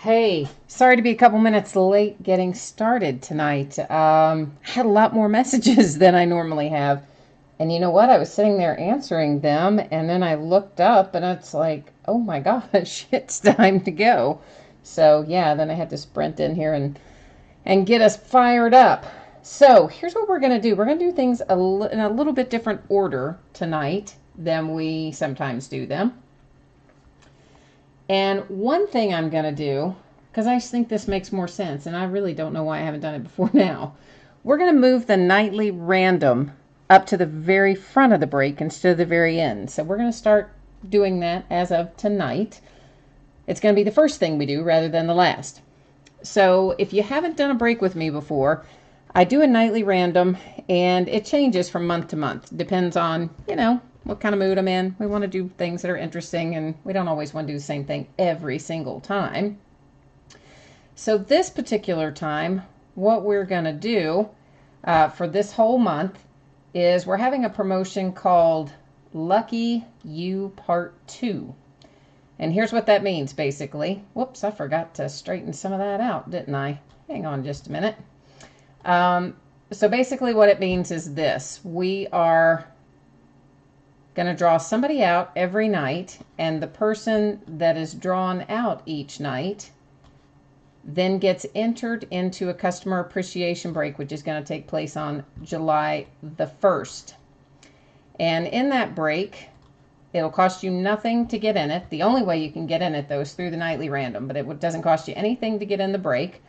Hey, sorry to be a couple minutes late getting started tonight. Had a lot more messages than I normally have. And you know what? I was sitting there answering them, and then I looked up, and it's like, oh my gosh, it's time to go. So yeah, then I had to sprint in here and get us fired up. So here's what we're going to do. We're going to do things in a little bit different order tonight than we sometimes do them. And one thing I'm going to do, because I just think this makes more sense, and I really don't know why I haven't done it before now, we're going to move the nightly random up to the very front of the break instead of the very end. So we're going to start doing that as of tonight. It's going to be the first thing we do rather than the last. So if you haven't done a break with me before, I do a nightly random, and it changes from month to month. Depends on, what kind of mood I'm in. We want to do things that are interesting, and we don't always want to do the same thing every single time. So this particular time, what we're going to do for this whole month is we're having a promotion called Lucky You Part 2. And here's what that means, basically. Whoops, I forgot to straighten some of that out, didn't I? Hang on just a minute. So basically what it means is this. We are going to draw somebody out every night, and the person that is drawn out each night then gets entered into a customer appreciation break, which is going to take place on July the 1st. And in that break, it'll cost you nothing to get in it. The only way you can get in it, though, is through the nightly random, but it doesn't cost you anything to get in the break.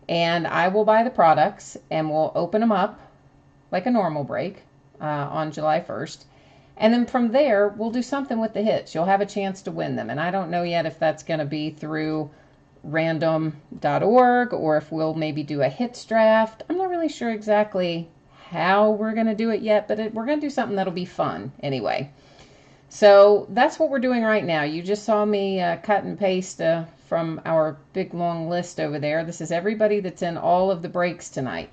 And I will buy the products, and we'll open them up like a normal break on July 1st. And then from there, we'll do something with the hits. You'll have a chance to win them. And I don't know yet if that's going to be through random.org or if we'll maybe do a hits draft. I'm not really sure exactly how we're going to do it yet, but we're going to do something that'll be fun anyway. So that's what we're doing right now. You just saw me cut and paste from our big long list over there. This is everybody that's in all of the breaks tonight.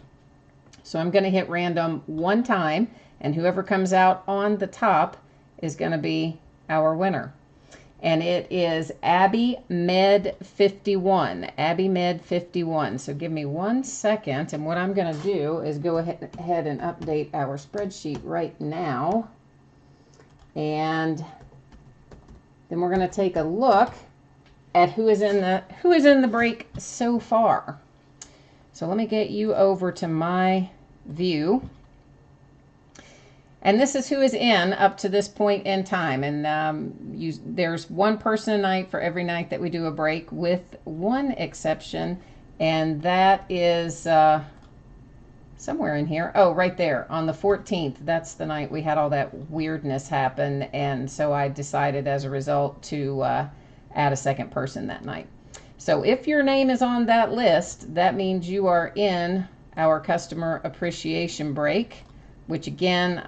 So I'm going to hit random one time, and whoever comes out on the top is going to be our winner. And it is Abby Med 51. Abby Med 51. So give me 1 second, and what I'm going to do is go ahead and update our spreadsheet right now. And then we're going to take a look at who is in the break so far. So let me get you over to my view. And this is who is in up to this point in time. And there's one person a night for every night that we do a break, with one exception, and that is somewhere in here. Oh, right there on the 14th. That's the night we had all that weirdness happen. And so I decided as a result to add a second person that night. So if your name is on that list, that means you are in our customer appreciation break, which again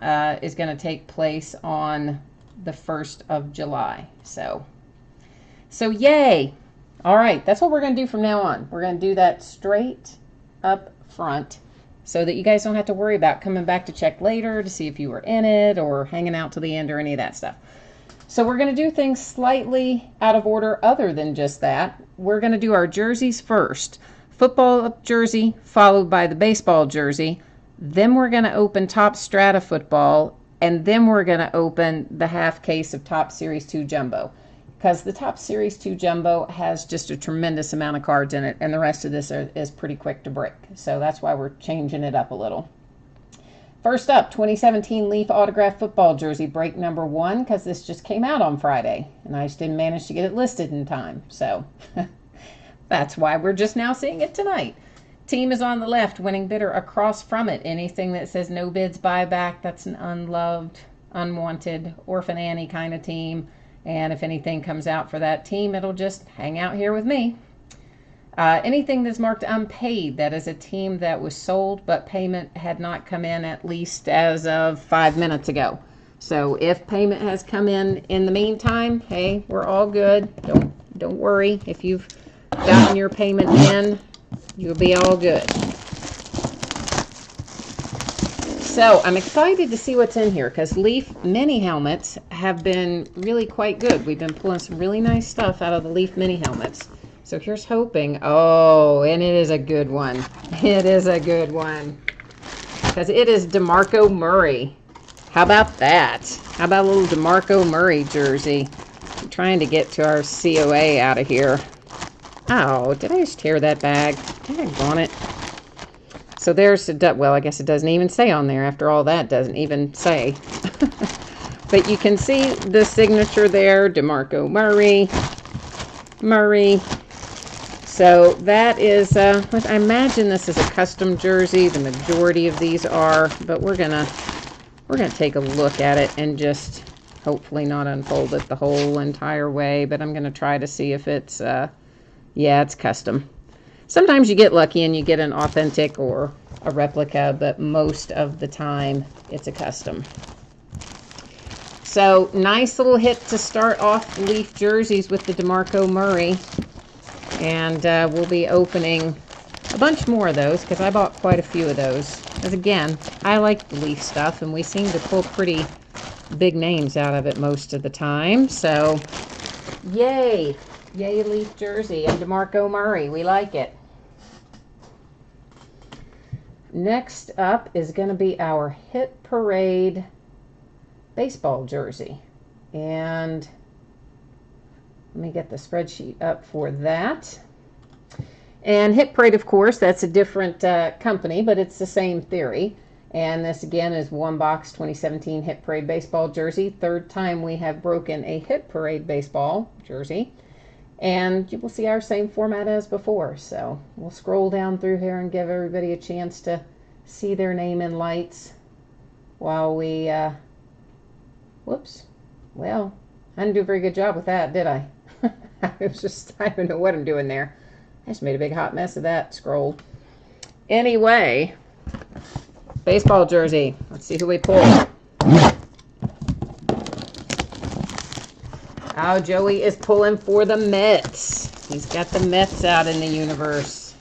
is going to take place on the 1st of July. So yay. All right, that's what we're going to do from now on. We're going to do that straight up front so that you guys don't have to worry about coming back to check later to see if you were in it or hanging out to the end or any of that stuff. So we're going to do things slightly out of order other than just that. We're going to do our jerseys first. Football jersey followed by the baseball jersey. Then we're going to open Topps Strata Football, and then we're going to open the half case of Topps Series 2 Jumbo, because the Topps Series 2 Jumbo has just a tremendous amount of cards in it, and the rest of this is pretty quick to break. So that's why we're changing it up a little. First up, 2017 Leaf Autograph Football Jersey, break number 1, because this just came out on Friday, and I just didn't manage to get it listed in time. So that's why we're just now seeing it tonight. Team is on the left, winning bidder across from it. Anything that says no bids buyback, that's an unloved, unwanted, Orphan Annie kind of team. And if anything comes out for that team, it'll just hang out here with me. Anything that's marked unpaid, that is a team that was sold, but payment had not come in at least as of 5 minutes ago. So if payment has come in the meantime, hey, we're all good. Don't worry. If you've gotten your payment in, you'll be all good. So I'm excited to see what's in here, because Leaf mini helmets have been really quite good. We've been pulling some really nice stuff out of the Leaf mini helmets. So here's hoping. Oh, and it is a good one. It is a good one. Because it is DeMarco Murray. How about that? How about a little DeMarco Murray jersey? I'm trying to get to our COA out of here. Oh, did I just tear that bag? Daggone it. So there's, well, I guess it doesn't even say on there. After all that, doesn't even say. But you can see the signature there, DeMarco Murray. So that is, I imagine this is a custom jersey. The majority of these are, but we're gonna take a look at it and just hopefully not unfold it the whole entire way. But I'm gonna try to see if it's, yeah, it's custom. Sometimes you get lucky and you get an authentic or a replica, but most of the time it's a custom. So nice little hit to start off Leaf jerseys with the DeMarco Murray. And we'll be opening a bunch more of those because I bought quite a few of those. Because again, I like the Leaf stuff and we seem to pull pretty big names out of it most of the time. So yay! Yay Leaf jersey and DeMarco Murray. We like it. Next up is going to be our Hit Parade baseball jersey. And let me get the spreadsheet up for that. And Hit Parade, of course, that's a different company, but it's the same theory. And this, again, is one box 2017 Hit Parade baseball jersey. Third time we have broken a Hit Parade baseball jersey. And you will see our same format as before. So we'll scroll down through here and give everybody a chance to see their name in lights while we, whoops, well, I didn't do a very good job with that, did I? I don't know what I'm doing there. I just made a big hot mess of that scroll. Anyway, baseball jersey. Let's see who we pull. Oh, Joey is pulling for the Mets. He's got the Mets out in the universe.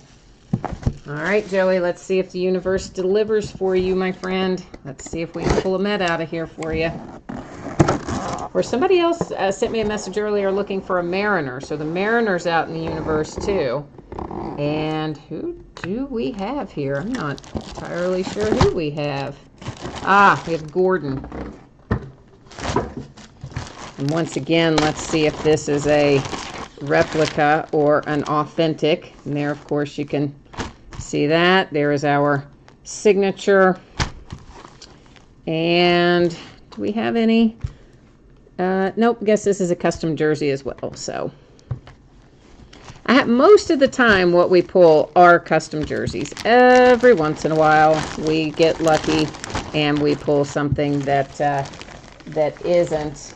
All right, Joey, let's see if the universe delivers for you, my friend. Let's see if we can pull a Met out of here for you. Or somebody else sent me a message earlier looking for a Mariner. So the Mariner's out in the universe, too. And who do we have here? I'm not entirely sure who we have. Ah, we have Gordon. And once again, let's see if this is a replica or an authentic. And there, of course, you can see that. There is our signature. And do we have any? Nope, guess this is a custom jersey as well. So most of the time what we pull are custom jerseys. Every once in a while we get lucky and we pull something that that isn't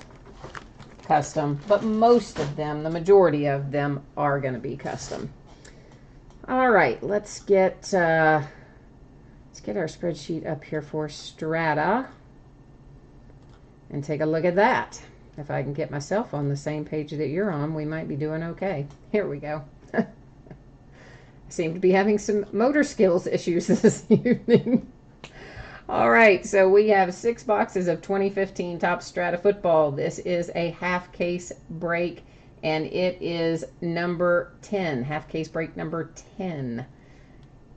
custom, but most of them, the majority of them, are going to be custom. All right, let's get our spreadsheet up here for Strata and take a look at that. If I can get myself on the same page that you're on, we might be doing okay. Here we go. I seem to be having some motor skills issues this evening. All right, so we have 6 boxes of 2015 Topps Strata Football. This is a half case break, and it is number 10, half case break number 10.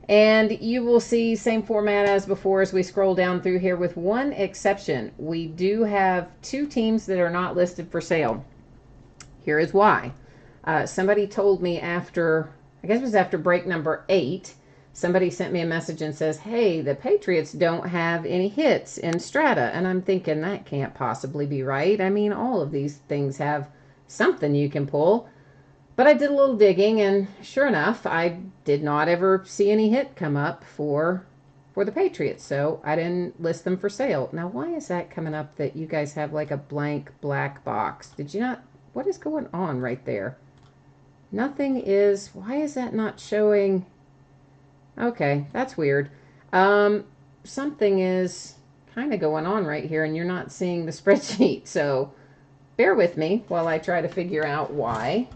And you will see same format as before as we scroll down through here, with one exception. We do have 2 teams that are not listed for sale. Here is why. Somebody told me after, I guess it was after break number 8, somebody sent me a message and says, hey, the Patriots don't have any hits in Strata. And I'm thinking, that can't possibly be right. I mean, all of these things have something you can pull. But I did a little digging, and sure enough, I did not ever see any hit come up for the Patriots. So I didn't list them for sale. Now, why is that coming up that you guys have like a blank black box? Did you not? What is going on right there? Nothing is, why is that not showing? Okay, that's weird. Something is kind of going on right here, and you're not seeing the spreadsheet. So bear with me while I try to figure out why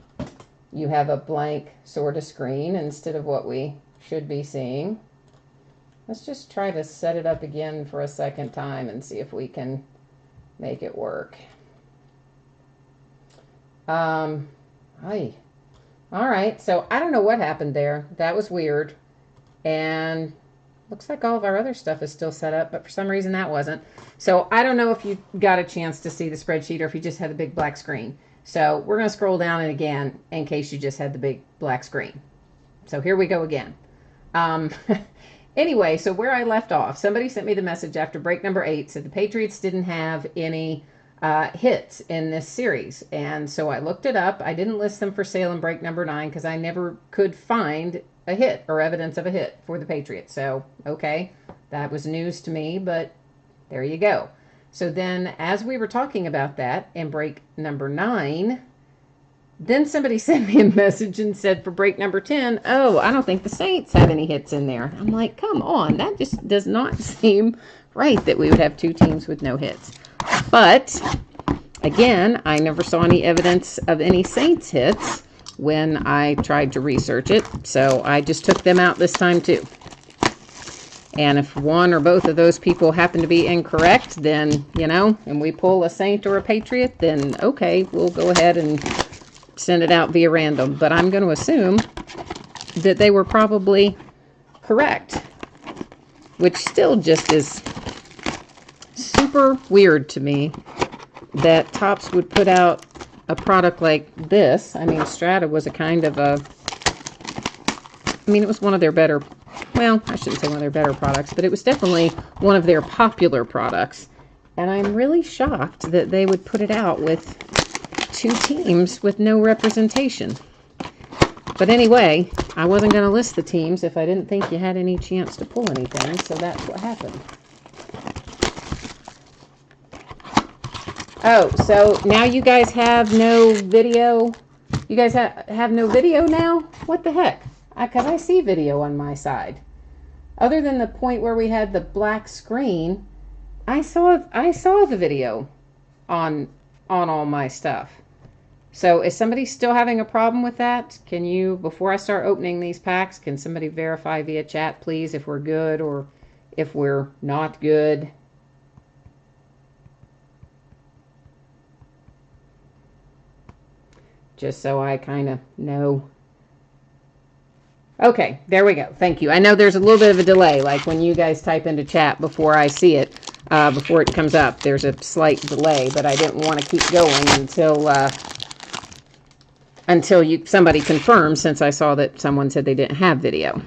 you have a blank sort of screen instead of what we should be seeing. Let's just try to set it up again for a second time and see if we can make it work. All right, so I don't know what happened there. That was weird. And looks like all of our other stuff is still set up, but for some reason that wasn't. So I don't know if you got a chance to see the spreadsheet or if you just had the big black screen. So we're going to scroll down it again in case you just had the big black screen. So here we go again. Um, anyway, so where I left off, somebody sent me the message after break number 8, said the Patriots didn't have any hits in this series. And so I looked it up. I didn't list them for sale in break number 9 because I never could find a hit or evidence of a hit for the Patriots. So, okay, that was news to me, but there you go. So then as we were talking about that in break number 9, then somebody sent me a message and said for break number 10, oh, I don't think the Saints have any hits in there. I'm like, come on, that just does not seem right that we would have 2 teams with no hits. But again, I never saw any evidence of any Saints hits when I tried to research it, so I just took them out this time too. And if one or both of those people happen to be incorrect, then, and we pull a Saint or a Patriot, then okay, we'll go ahead and send it out via random. But I'm going to assume that they were probably correct, which still just is super weird to me that Topps would put out a product like this. I mean, Strata was a kind of a, it was one of their better, well, I shouldn't say one of their better products, but it was definitely one of their popular products. And I'm really shocked that they would put it out with 2 teams with no representation. But anyway, I wasn't going to list the teams if I didn't think you had any chance to pull anything, so that's what happened. Oh, so now you guys have no video? You guys have no video now? What the heck? Because I see video on my side. Other than the point where we had the black screen, I saw the video on all my stuff. So is somebody still having a problem with that? Can you, before I start opening these packs, can somebody verify via chat, please, if we're good or if we're not good? Just so I kind of know. Okay, there we go. Thank you. I know there's a little bit of a delay, like when you guys type into chat before I see it, before it comes up, there's a slight delay, but I didn't want to keep going until somebody confirmed, since I saw that someone said they didn't have video.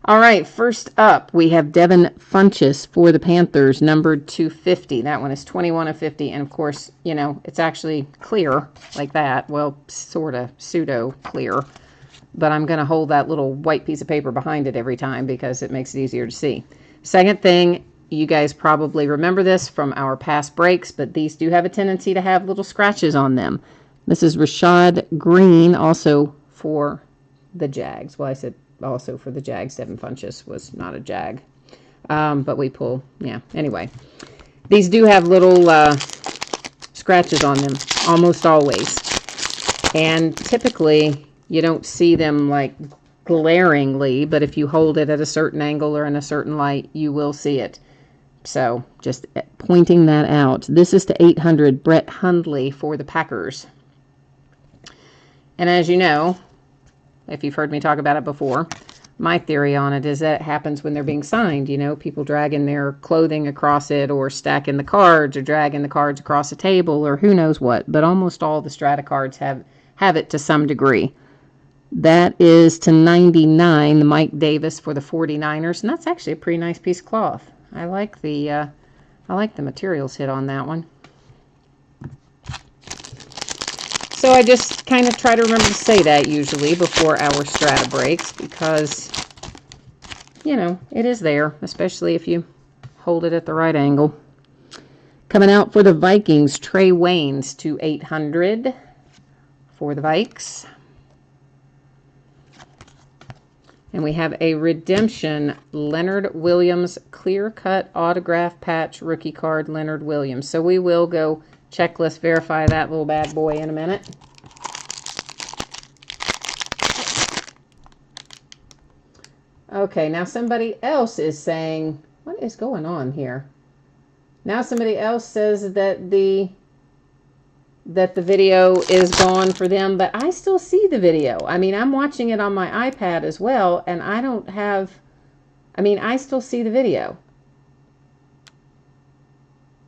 All right, first up, we have Devin Funchess for the Panthers, numbered 250. That one is 21 of 50, and of course, it's actually clear like that. Well, sort of pseudo clear, but I'm going to hold that little white piece of paper behind it every time because it makes it easier to see. Second thing, you guys probably remember this from our past breaks, but these do have a tendency to have little scratches on them. This is Rashad Green, also for the Jags. Well, I said also for the Jags. Devin Funchess was not a Jag. But we pull, yeah. Anyway, these do have little scratches on them, almost always. And typically, you don't see them like glaringly, but if you hold it at a certain angle or in a certain light, you will see it. So just pointing that out. This is to 800, Brett Hundley for the Packers. And as you know, if you've heard me talk about it before, my theory on it is that it happens when they're being signed. People dragging their clothing across it or stacking the cards or dragging the cards across a table or who knows what. But almost all the Strata cards have it to some degree. That is to 99, the Mike Davis for the 49ers. And that's actually a pretty nice piece of cloth. I like the materials hit on that one. So I just kind of try to remember to say that usually before our Strata breaks because, it is there, especially if you hold it at the right angle. Coming out for the Vikings, Trey Waynes to 800 for the Vikes. And we have a redemption, Leonard Williams, clear-cut autograph patch rookie card, Leonard Williams. So we will go checklist verify that little bad boy in a minute. Okay, now somebody else is saying, what is going on here? Now somebody else says that the that the video is gone for them, but I still see the video. I mean, I'm watching it on my iPad as well, and I don't have, I mean, I still see the video.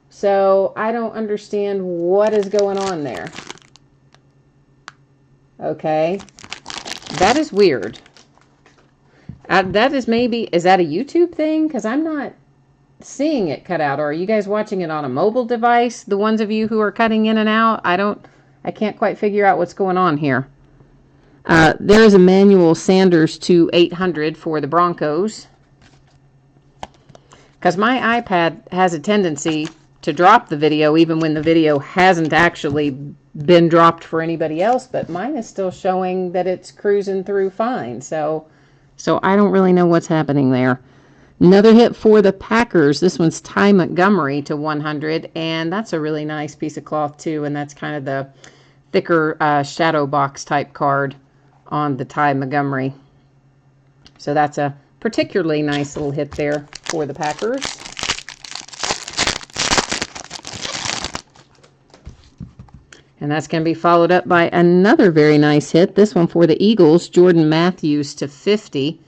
So I don't understand what is going on there. Okay. That is weird. That is maybe, is that a YouTube thing? Because I'm not seeing it cut out. Or are you guys watching it on a mobile device? The ones of you who are cutting in and out? I can't quite figure out what's going on here. There is a manual Sanders to 800 for the Broncos. Because my iPad has a tendency to drop the video even when the video hasn't actually been dropped for anybody else, but mine is still showing that it's cruising through fine. So I don't really know what's happening there. Another hit for the Packers. This one's Ty Montgomery to 100, and that's a really nice piece of cloth too, and that's kind of the thicker shadow box type card on the Ty Montgomery. So that's a particularly nice little hit there for the Packers. And that's going to be followed up by another very nice hit. This one for the Eagles, Jordan Matthews to 50.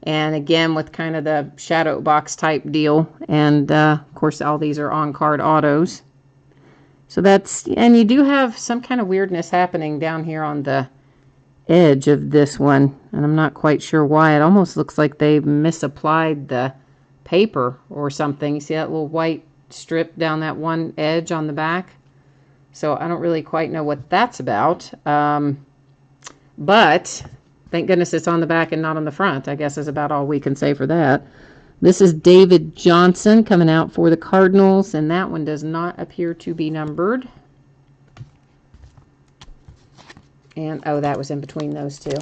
And again, with kind of the shadow box type deal. And of course, all these are on-card autos. So that's, and you do have some kind of weirdness happening down here on the edge of this one. And I'm not quite sure why. It almost looks like they misapplied the paper or something. You see that little white strip down that one edge on the back? So I don't really quite know what that's about. But thank goodness it's on the back and not on the front. I guess is about all we can say for that. This is David Johnson coming out for the Cardinals, and that one does not appear to be numbered. And, oh, that was in between those two.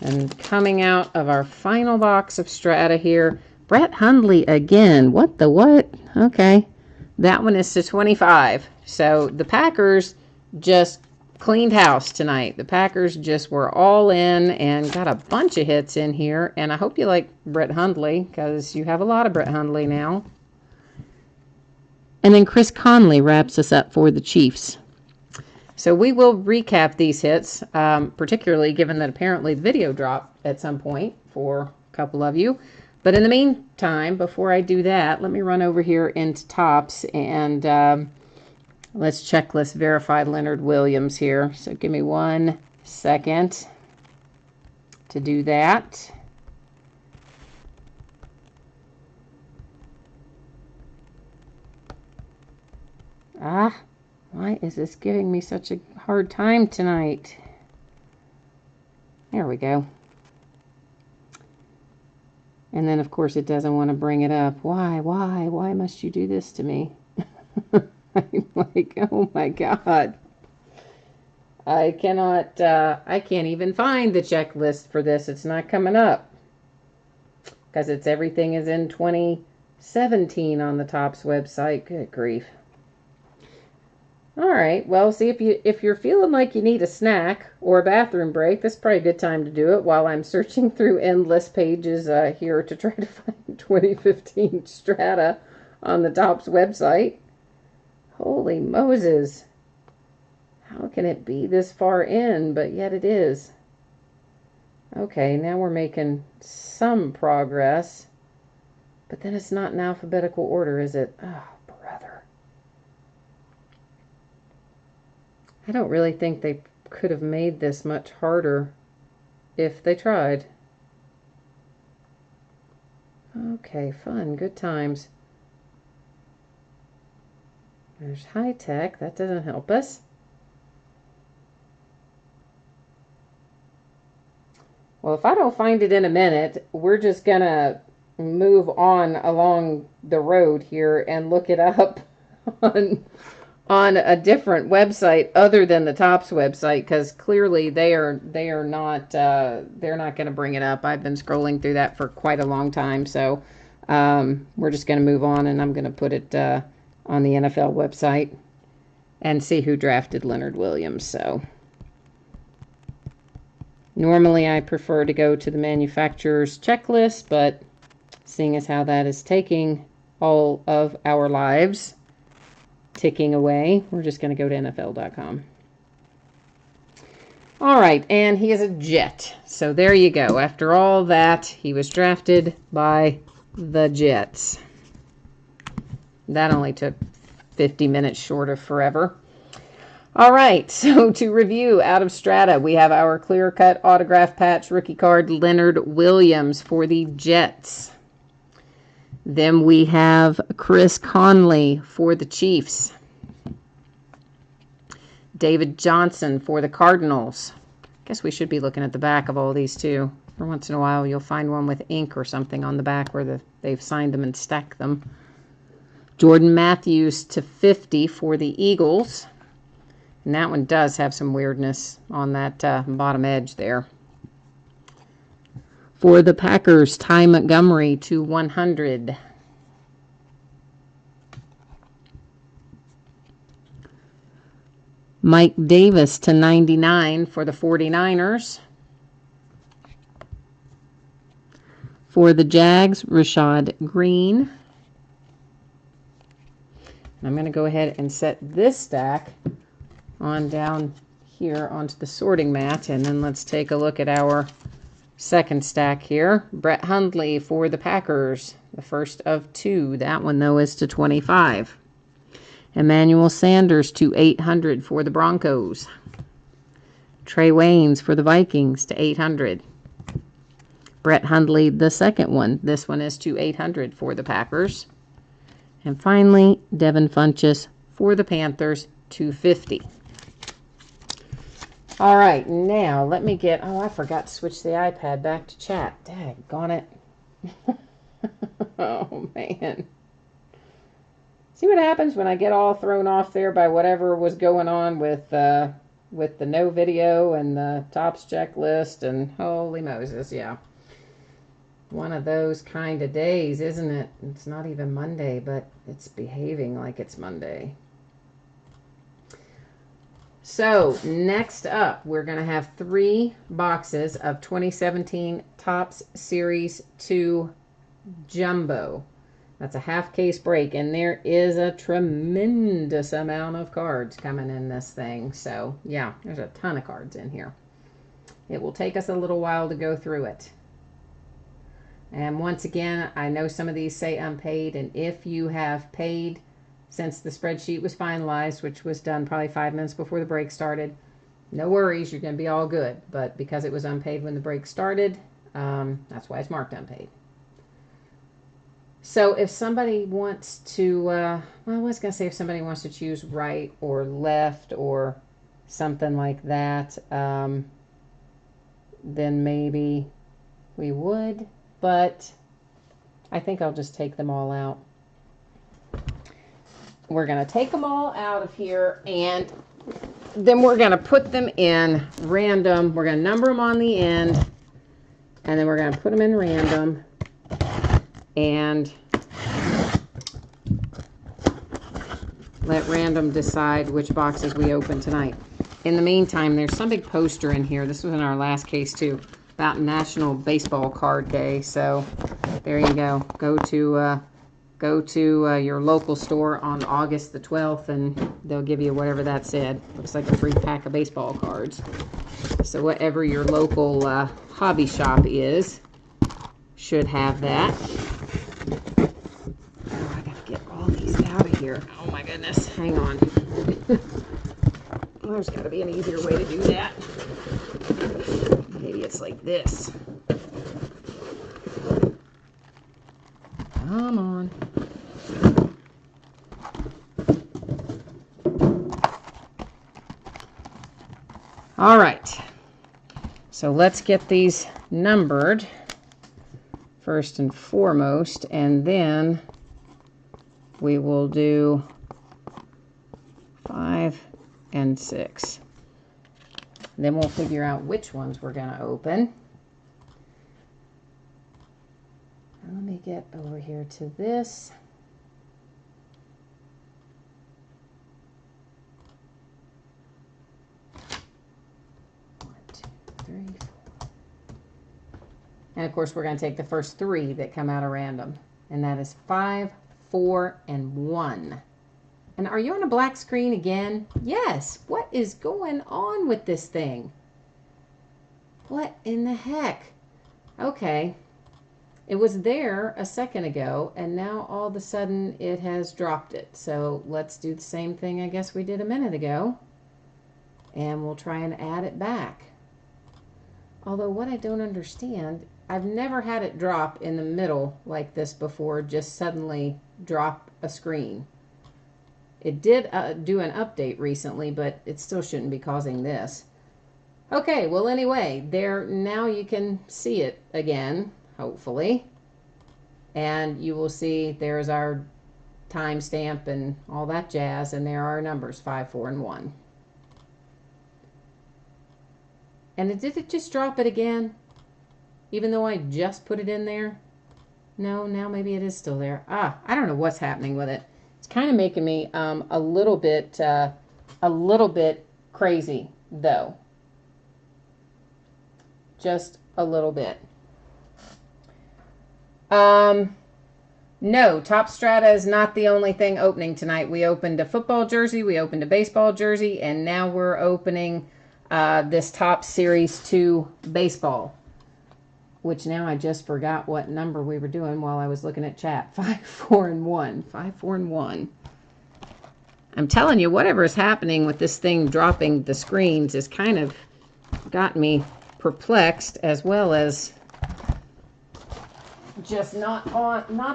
And coming out of our final box of Strata here, Brett Hundley again. What the what? Okay. That one is to 25. So the Packers just cleaned house tonight. The Packers just were all in and got a bunch of hits in here. And I hope you like Brett Hundley because you have a lot of Brett Hundley now. And then Chris Conley wraps us up for the Chiefs. So we will recap these hits, particularly given that apparently the video dropped at some point for a couple of you. But in the meantime, before I do that, let me run over here into Topps and let's checklist verify Leonard Williams here. So give me 1 second to do that. Why is this giving me such a hard time tonight? There we go. And then, of course, it doesn't want to bring it up. Why must you do this to me? I'm like, oh my God. I can't even find the checklist for this. It's not coming up. Because everything is in 2017 on the Topps website. Good grief. All right, well, see, if you're feeling like you need a snack or a bathroom break, this is probably a good time to do it while I'm searching through endless pages here to try to find 2015 Strata on the Topps website. Holy Moses. How can it be this far in, but yet it is? Okay, now we're making some progress, but then it's not in alphabetical order, is it? Oh, brother. I don't really think they could have made this much harder if they tried. Okay, fun, good times. There's high tech, that doesn't help us. Well, if I don't find it in a minute, we're just gonna move on along the road here and look it up on a different website other than the Topps website, because clearly they are not they're not going to bring it up. I've been scrolling through that for quite a long time, so we're just going to move on, and I'm going to put it on the NFL website and see who drafted Leonard Williams. So normally I prefer to go to the manufacturer's checklist, but seeing as how that is taking all of our lives ticking away. We're just going to go to NFL.com. All right, and he is a Jet. So there you go. After all that, he was drafted by the Jets. That only took 50 minutes short of forever. All right, so to review out of Strata, we have our clear-cut autograph patch rookie card, Leonard Williams for the Jets. Then we have Chris Conley for the Chiefs. David Johnson for the Cardinals. Guess we should be looking at the back of all these too. For once in a while, you'll find one with ink or something on the back where they've signed them and stacked them. Jordan Matthews /50 for the Eagles. And that one does have some weirdness on that bottom edge there. For the Packers, Ty Montgomery /100. Mike Davis /99 for the 49ers. For the Jags, Rashad Green. I'm going to go ahead and set this stack on down here onto the sorting mat, and then let's take a look at our second stack here. Brett Hundley for the Packers, the first of 2. That one, though, is /25. Emmanuel Sanders /800 for the Broncos. Trey Waynes for the Vikings /800. Brett Hundley, the second one. This one is /800 for the Packers. And finally, Devin Funchess for the Panthers /250. All right, now let me get, I forgot to switch the iPad back to chat. Daggone it. Oh, man. See what happens when I get all thrown off there by whatever was going on with the no video and the Topps checklist and holy Moses, yeah. One of those kind of days, isn't it? It's not even Monday, but it's behaving like it's Monday. So, next up, we're going to have 3 boxes of 2017 Topps Series 2 Jumbo. That's a half-case break, and there is a tremendous amount of cards coming in this thing. So, yeah, there's a ton of cards in here. It will take us a little while to go through it. And once again, I know some of these say unpaid, and if you have paid since the spreadsheet was finalized, which was done probably 5 minutes before the break started, no worries, you're going to be all good. But because it was unpaid when the break started, that's why it's marked unpaid. So if somebody wants to, well, I was going to say if somebody wants to choose right or left or something like that, then maybe we would. But I think I'll just take them all out. We're going to take them all out of here, and then we're going to put them in random. We're going to number them on the end, and then we're going to put them in random, and let random decide which boxes we open tonight. In the meantime, there's some big poster in here. This was in our last case, too, about National Baseball Card Day. So there you go. Go to your local store on August the 12th, and they'll give you whatever that said. Looks like a free pack of baseball cards. So whatever your local hobby shop is should have that. Oh, I gotta get all these out of here. Oh my goodness. Hang on. Well, there's got to be an easier way to do that. Maybe it's like this. Come on. All right. So let's get these numbered first and foremost, and then we will do 5 and 6. Then we'll figure out which ones we're going to open. And let me get over here to this. One, two, three, 4. And of course, we're going to take the first 3 that come out of random. And that is 5, 4, and 1. And are you on a black screen again? Yes. What is going on with this thing? What in the heck? Okay. It was there a second ago, and now all of a sudden it has dropped it. So let's do the same thing I guess we did a minute ago. And we'll try and add it back. Although what I don't understand, I've never had it drop in the middle like this before, just suddenly drop a screen. It did do an update recently, but it still shouldn't be causing this. Okay, well anyway, there, now you can see it again, hopefully. And you will see there's our timestamp and all that jazz, and there are numbers 5, 4, and 1. And did it just drop it again? Even though I just put it in there? No, now maybe it is still there. I don't know what's happening with it. It's kind of making me a little bit crazy, though. Just a little bit. No, Topps Strata is not the only thing opening tonight. We opened a football jersey, we opened a baseball jersey, and now we're opening this Topps Series 2 baseball. Which now I just forgot what number we were doing while I was looking at chat. 5, 4, and 1. 5, 4, and 1. I'm telling you, whatever is happening with this thing dropping the screens has kind of got me perplexed, as well as just not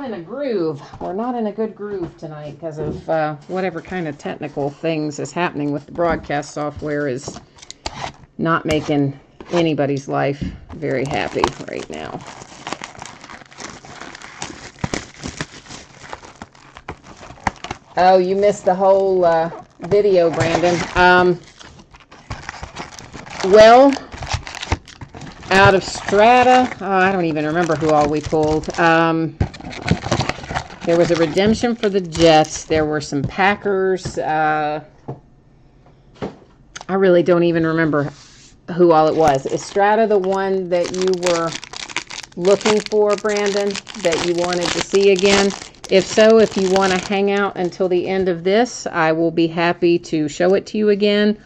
in a groove. We're not in a good groove tonight because of whatever kind of technical things is happening with the broadcast software is not making anybody's life very happy right now. Oh, you missed the whole video, Brandon. Well, out of Strata, I don't even remember who all we pulled. There was a redemption for the Jets. There were some Packers. I really don't even remember who all it was. Is Strata the one that you were looking for, Brandon, that you wanted to see again? If so, if you want to hang out until the end of this, I will be happy to show it to you again.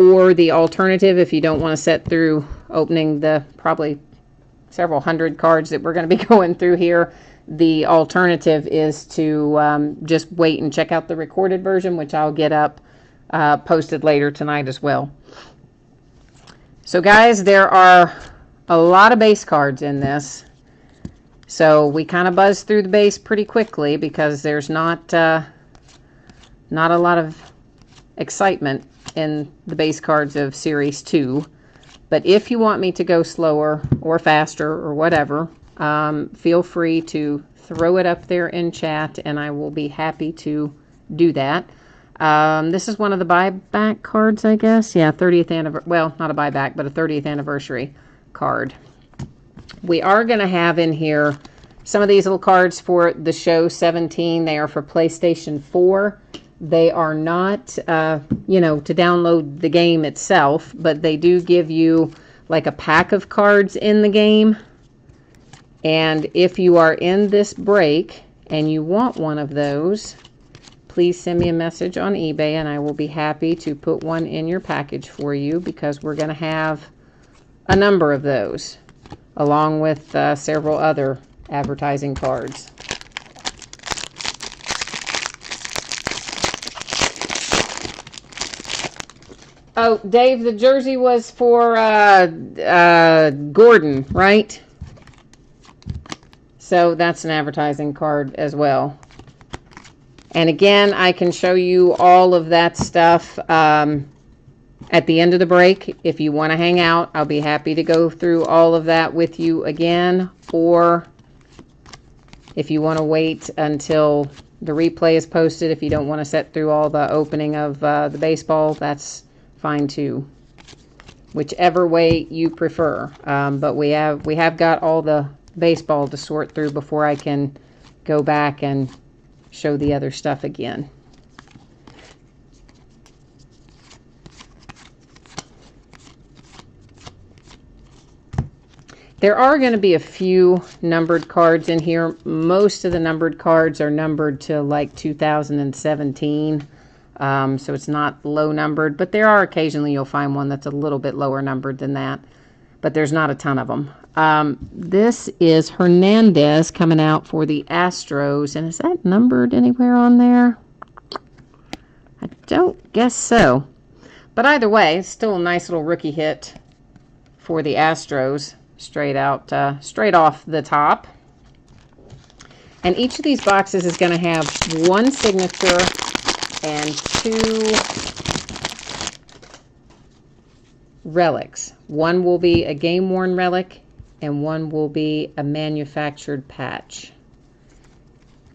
Or the alternative, if you don't want to sit through opening the probably several hundred cards that we're going to be going through here, the alternative is to just wait and check out the recorded version, which I'll get up posted later tonight as well. So guys, there are a lot of base cards in this. So we kind of buzzed through the base pretty quickly because there's not a lot of excitement in the base cards of Series 2. But if you want me to go slower or faster or whatever, feel free to throw it up there in chat and I will be happy to do that. This is one of the buyback cards, I guess. Yeah, 30th anniversary. Well, not a buyback, but a 30th anniversary card. We are going to have in here some of these little cards for the show 17. They are for PlayStation 4. They are not, to download the game itself, but they do give you like a pack of cards in the game. And if you are in this break and you want one of those, please send me a message on eBay and I will be happy to put one in your package for you because we're going to have a number of those along with several other advertising cards. Oh, Dave, the jersey was for Gordon, right? So that's an advertising card as well. And again, I can show you all of that stuff at the end of the break. If you want to hang out, I'll be happy to go through all of that with you again. Or if you want to wait until the replay is posted, if you don't want to sit through all the opening of the baseball, that's fine too. Whichever way you prefer. But we have got all the baseball to sort through before I can go back and show the other stuff again. There are going to be a few numbered cards in here. Most of the numbered cards are numbered to like 2017. So it's not low numbered, but there are occasionally you'll find one that's a little bit lower numbered than that, but there's not a ton of them. This is Hernandez coming out for the Astros, and is that numbered anywhere on there? I don't guess so, but either way, it's still a nice little rookie hit for the Astros, straight off the top. And each of these boxes is going to have one signature and two relics. One will be a game-worn relic, and one will be a manufactured patch.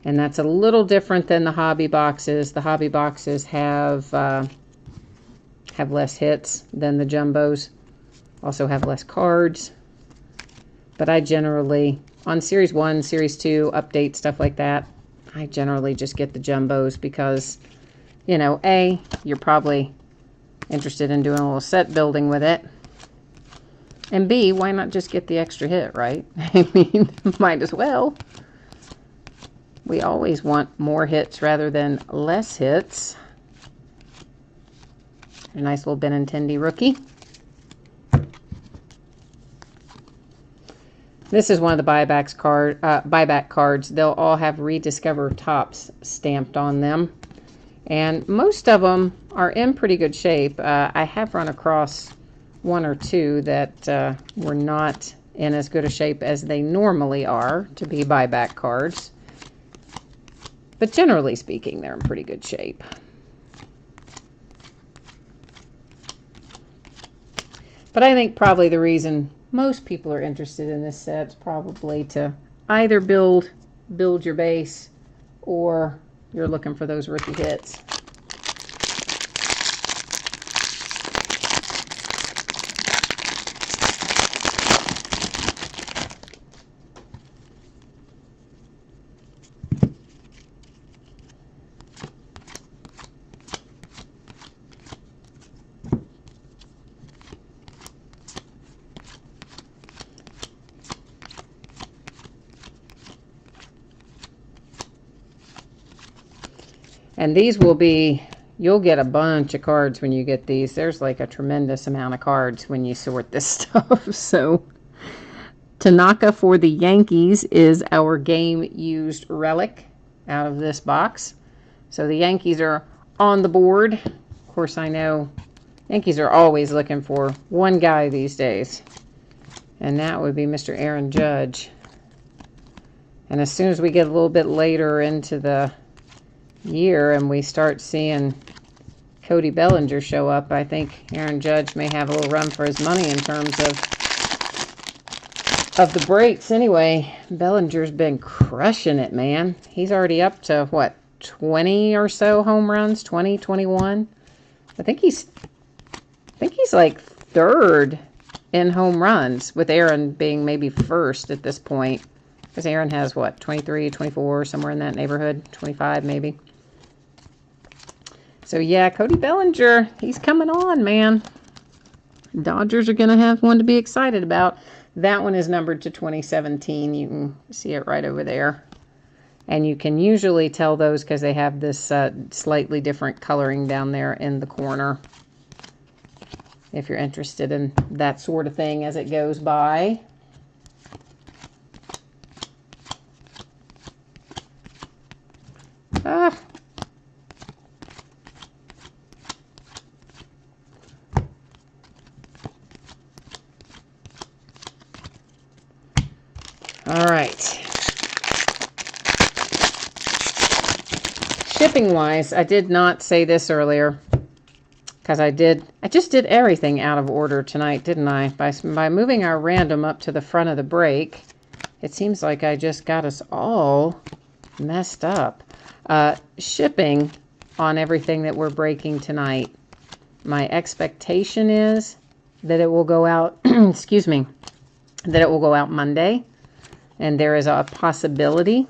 And that's a little different than the hobby boxes. The hobby boxes have less hits than the jumbos. Also have less cards. But I generally, on Series 1, Series 2, update, stuff like that, I generally just get the jumbos because, you know, A, you're probably interested in doing a little set building with it. And B, why not just get the extra hit, right? I mean, might as well. We always want more hits rather than less hits. A nice little Benintendi rookie. This is one of the buyback cards. They'll all have Rediscover Topps stamped on them. And most of them are in pretty good shape. I have run across one or two that were not in as good a shape as they normally are to be buyback cards. But generally speaking, they're in pretty good shape. But I think probably the reason most people are interested in this set is probably to either build your base, or you're looking for those rookie hits. And these will be, you'll get a bunch of cards when you get these. There's like a tremendous amount of cards when you sort this stuff. So Tanaka for the Yankees is our game used relic out of this box. So the Yankees are on the board. Of course, I know Yankees are always looking for one guy these days, and that would be Mr. Aaron Judge. And as soon as we get a little bit later into the year and we start seeing Cody Bellinger show up, I think Aaron Judge may have a little run for his money in terms of the breaks. Anyway, Bellinger's been crushing it, man. He's already up to what, 20 or so home runs, 20, 21. I think he's like third in home runs, with Aaron being maybe first at this point, because Aaron has what, 23, 24, somewhere in that neighborhood, 25 maybe. So yeah, Cody Bellinger, he's coming on, man. Dodgers are going to have one to be excited about. That one is numbered to 2017. You can see it right over there. And you can usually tell those because they have this slightly different coloring down there in the corner, if you're interested in that sort of thing as it goes by. All right. Shipping wise, I did not say this earlier because I just did everything out of order tonight, didn't I? By moving our random up to the front of the break, it seems like I just got us all messed up. Shipping on everything that we're breaking tonight, my expectation is that it will go out, excuse me, that it will go out Monday. And there is a possibility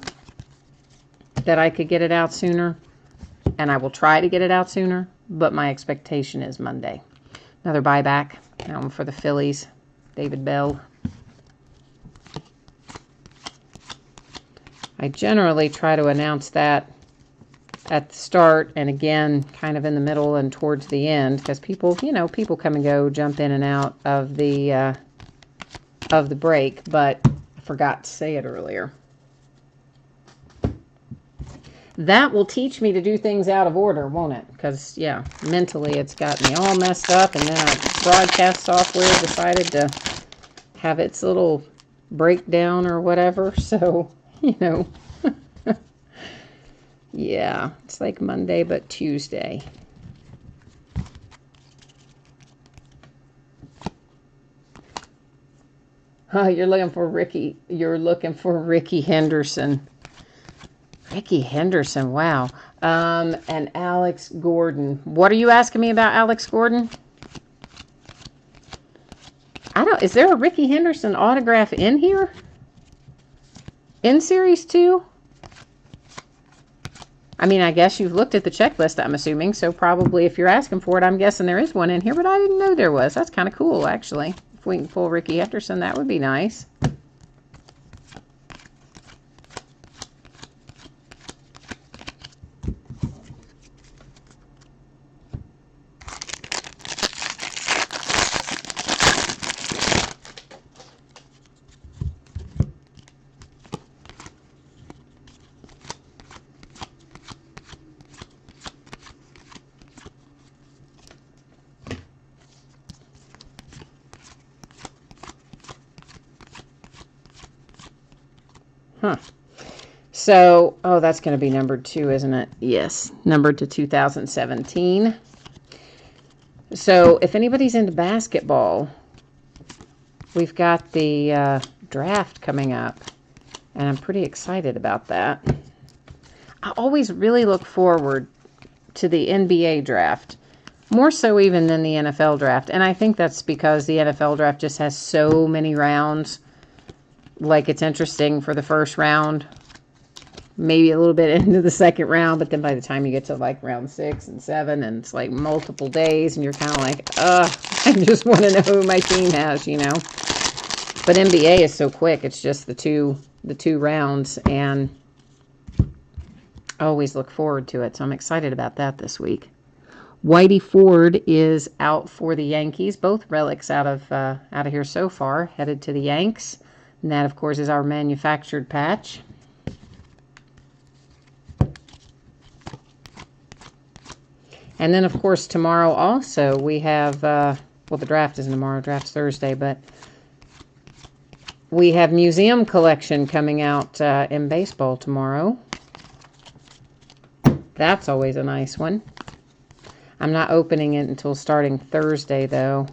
that I could get it out sooner, and I will try to get it out sooner, but my expectation is Monday. Another buyback, that one for the Phillies, David Bell. I generally try to announce that at the start and again kind of in the middle and towards the end, because people, you know, people come and go, jump in and out of the break, but I forgot to say it earlier. That will teach me to do things out of order, won't it? Because, yeah, mentally it's got me all messed up, and then our broadcast software decided to have its little breakdown or whatever, so, you know. Yeah, it's like Monday but Tuesday. Oh, you're looking for Ricky. You're looking for Ricky Henderson. Ricky Henderson, wow. And Alex Gordon. What are you asking me about Alex Gordon? Is there a Ricky Henderson autograph in here? In Series 2? I mean, I guess you've looked at the checklist, I'm assuming, so probably if you're asking for it, I'm guessing there is one in here, but I didn't know there was. That's kind of cool, actually. If we can pull Ricky Henderson, that would be nice. Huh. So, oh, that's going to be numbered 2, isn't it? Yes, numbered to 2017. So, if anybody's into basketball, we've got the draft coming up, and I'm pretty excited about that. I always really look forward to the NBA draft, more so even than the NFL draft, and I think that's because the NFL draft just has so many rounds. Like, it's interesting for the first round, maybe a little bit into the second round, but then by the time you get to like round 6 and 7, and it's like multiple days, and you're kind of like, I just want to know who my team has, you know. But NBA is so quick; it's just the two rounds, and I always look forward to it. So I'm excited about that this week. Whitey Ford is out for the Yankees. Both relics out of here so far, headed to the Yanks. And that, of course, is our manufactured patch. And then, of course, tomorrow also we have, well, the draft isn't tomorrow, draft's Thursday, but we have museum collection coming out in baseball tomorrow. That's always a nice one. I'm not opening it until starting Thursday, though.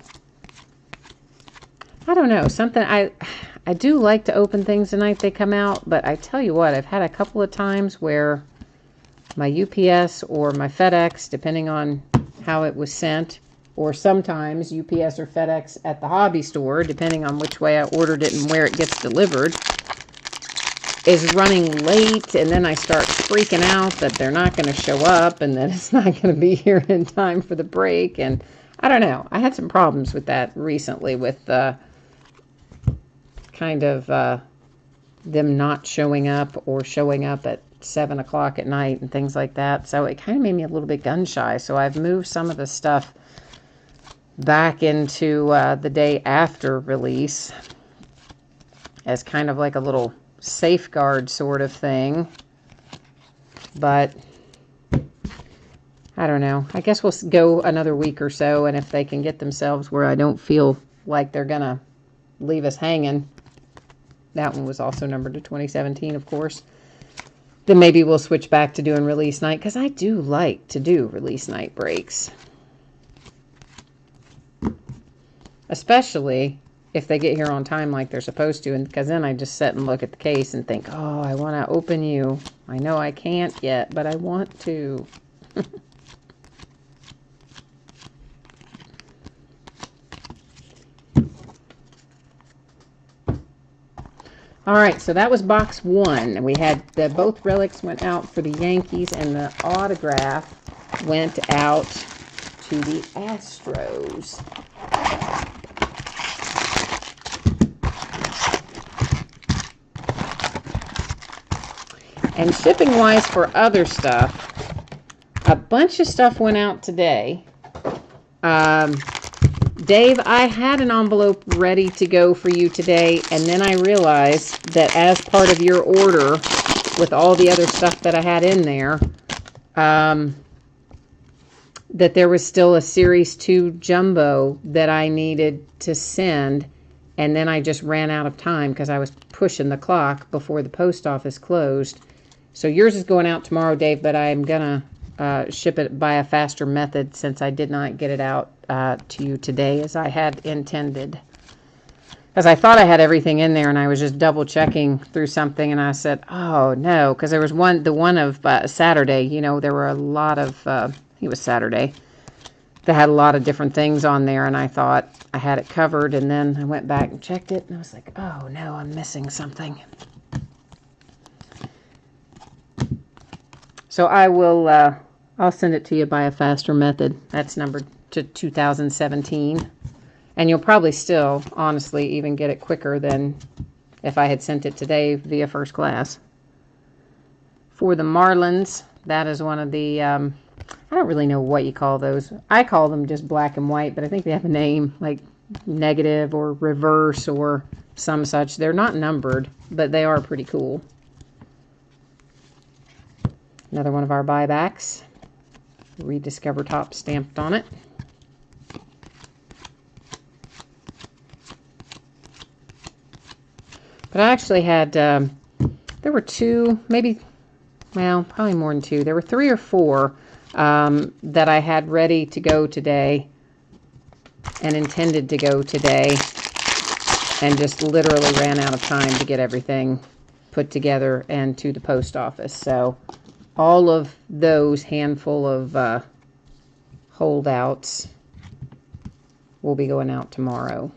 I don't know, something I do like to open things the night they come out, but I tell you what, I've had a couple of times where my UPS or my FedEx, depending on how it was sent, or sometimes UPS or FedEx at the hobby store, depending on which way I ordered it and where it gets delivered, is running late, and then I start freaking out that they're not going to show up and that it's not going to be here in time for the break. And I don't know. I had some problems with that recently with kind of them not showing up or showing up at 7 o'clock at night and things like that. So it kind of made me a little bit gun shy. So I've moved some of the stuff back into the day after release as kind of like a little safeguard sort of thing. But I don't know. I guess we'll go another week or so, and if they can get themselves where I don't feel like they're going to leave us hanging. That one was also numbered to 2017, of course. Then maybe we'll switch back to doing release night, because I do like to do release night breaks. Especially if they get here on time like they're supposed to, and because then I just sit and look at the case and think, oh, I want to open you. I know I can't yet, but I want to. All right, so that was box 1. We had both relics went out for the Yankees, and the autograph went out to the Astros. And shipping wise for other stuff, a bunch of stuff went out today. Dave, I had an envelope ready to go for you today, and then I realized that as part of your order, with all the other stuff that I had in there, that there was still a Series 2 Jumbo that I needed to send, and then I just ran out of time because I was pushing the clock before the post office closed. So yours is going out tomorrow, Dave, but I'm going to ship it by a faster method since I did not get it out to you today as I had intended. As I thought I had everything in there, and I was just double checking through something, and I said, oh no, because there was the one of Saturday, you know, there were a lot of, I think it was Saturday, that had a lot of different things on there, and I thought I had it covered, and then I went back and checked it, and I was like, oh no, I'm missing something. So I will, I'll send it to you by a faster method. That's numbered to 2017. And you'll probably still, honestly, even get it quicker than if I had sent it today via first class. For the Marlins, that is one of the, I don't really know what you call those. I call them just black and white, but I think they have a name, like negative or reverse or some such. They're not numbered, but they are pretty cool. Another one of our buybacks. Rediscover Topps stamped on it. But I actually had, there were two, maybe, well, probably more than two. There were 3 or 4 that I had ready to go today and intended to go today, and just literally ran out of time to get everything put together and to the post office. So all of those handful of holdouts will be going out tomorrow.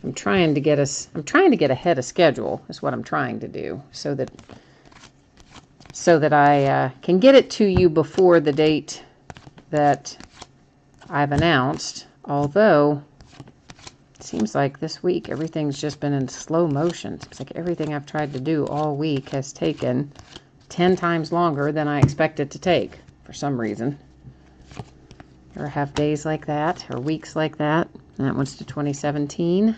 I'm trying to get ahead of schedule is what I'm trying to do, so that I can get it to you before the date that I've announced. Although it seems like this week everything's just been in slow motion. It's like everything I've tried to do all week has taken 10 times longer than I expected to take for some reason. Or have days like that, or weeks like that. And that one's to 2017.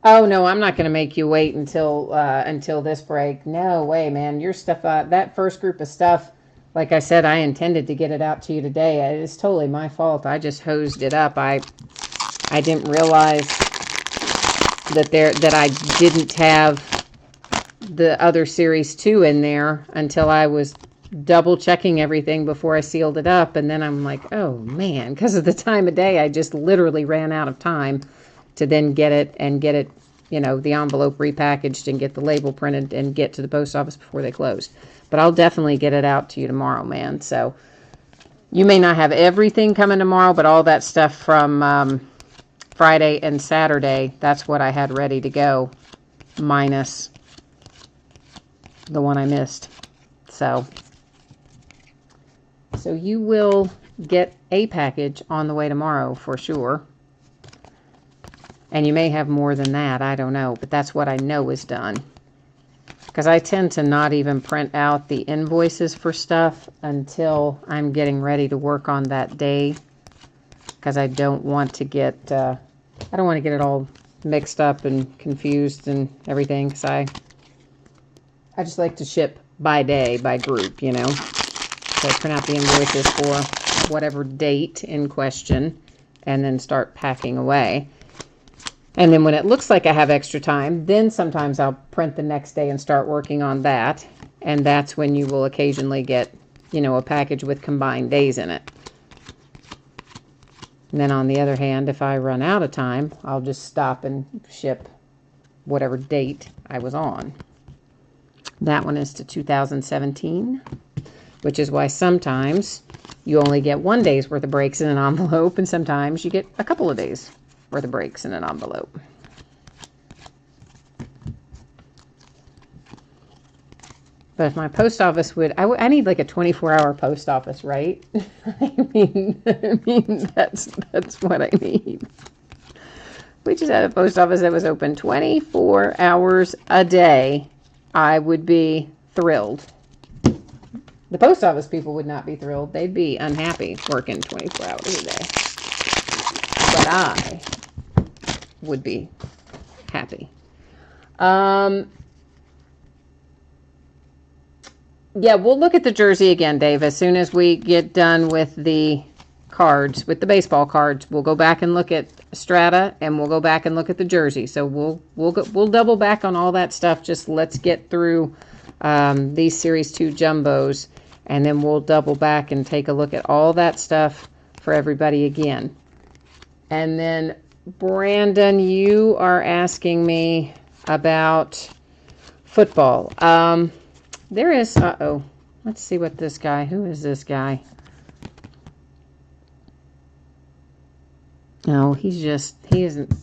Oh no, I'm not going to make you wait until this break. No way, man. Your stuff, that first group of stuff, like I said, I intended to get it out to you today. It's totally my fault. I just hosed it up. I didn't realize that I didn't have the other Series 2 in there until I was double checking everything before I sealed it up, and then I'm like, oh man, because of the time of day, I just literally ran out of time to then get it, you know, the envelope repackaged and get the label printed and get to the post office before they closed. But I'll definitely get it out to you tomorrow, man. So you may not have everything coming tomorrow, but all that stuff from Friday and Saturday, that's what I had ready to go, minus the one I missed. So you will get a package on the way tomorrow for sure. And you may have more than that, I don't know, but that's what I know is done. Because I tend to not even print out the invoices for stuff until I'm getting ready to work on that day. Because I don't want to get, it all mixed up and confused and everything. Because I just like to ship by day, by group, you know. So I print out the invoices for whatever date in question and then start packing away. And then when it looks like I have extra time, then sometimes I'll print the next day and start working on that. And that's when you will occasionally get, you know, a package with combined days in it. And then on the other hand, if I run out of time, I'll just stop and ship whatever date I was on. That one is to 2017, which is why sometimes you only get 1 day's worth of breaks in an envelope, and sometimes you get a couple of days worth of breaks in an envelope. But if my post office would, I need like a 24-hour post office, right? I mean that's what I need. We just had a post office that was open 24 hours a day. I would be thrilled. The post office people would not be thrilled. They'd be unhappy working 24 hours a day. But I would be happy. Yeah, we'll look at the jersey again, Dave, as soon as we get done with the cards, with the baseball cards. We'll go back and look at Strata, and we'll go back and look at the jersey. So we'll double back on all that stuff. Just let's get through these Series 2 jumbos, and then we'll double back and take a look at all that stuff for everybody again. And then, Brandon, you are asking me about football. There is, let's see what this guy, who is this guy? No, he isn't.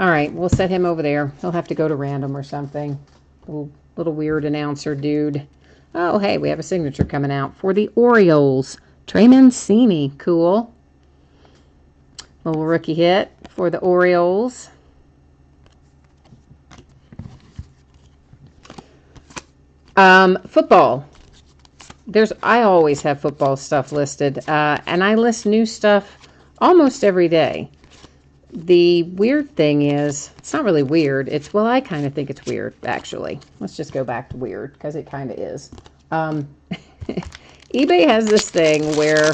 All right, we'll set him over there. He'll have to go to random or something. Little weird announcer dude. Oh, hey, we have a signature coming out for the Orioles. Trey Mancini, cool. Little rookie hit for the Orioles. Football. I always have football stuff listed, and I list new stuff almost every day. The weird thing is, it's not really weird. Well, I kind of think it's weird, actually. Let's just go back to weird, because it kind of is. eBay has this thing where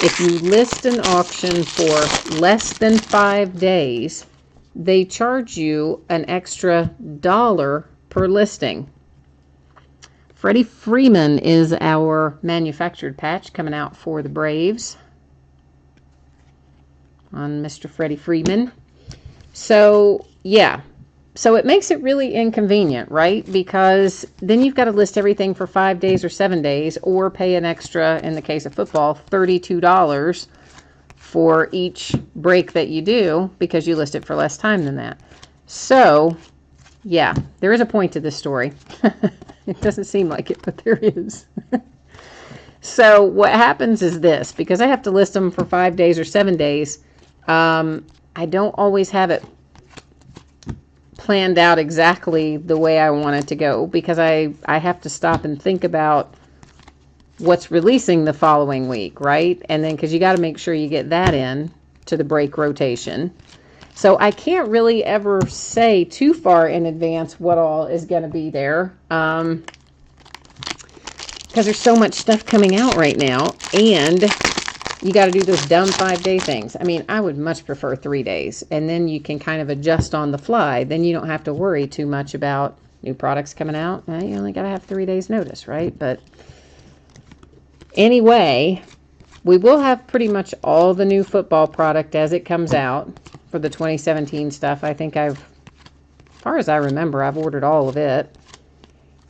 if you list an auction for less than 5 days, they charge you an extra $1 per listing. Freddie Freeman is our manufactured patch coming out for the Braves on Mr. Freddie Freeman. So, yeah. So it makes it really inconvenient, right? Because then you've got to list everything for 5 days or 7 days, or pay an extra, in the case of football, $32 for each break that you do because you list it for less time than that. So, yeah, there is a point to this story. It doesn't seem like it, but there is. So what happens is this, because I have to list them for 5 days or 7 days, I don't always have it planned out exactly the way I want it to go, because I have to stop and think about what's releasing the following week, right? And then because you got to make sure you get that in to the break rotation. So I can't really ever say too far in advance what all is going to be there, because there's so much stuff coming out right now, and you got to do those dumb 5-day things. I mean, I would much prefer 3 days, and then you can kind of adjust on the fly. Then you don't have to worry too much about new products coming out. You only got to have 3 days notice, right? But anyway, we will have pretty much all the new football product as it comes out for the 2017 stuff. I think as far as I remember, I've ordered all of it.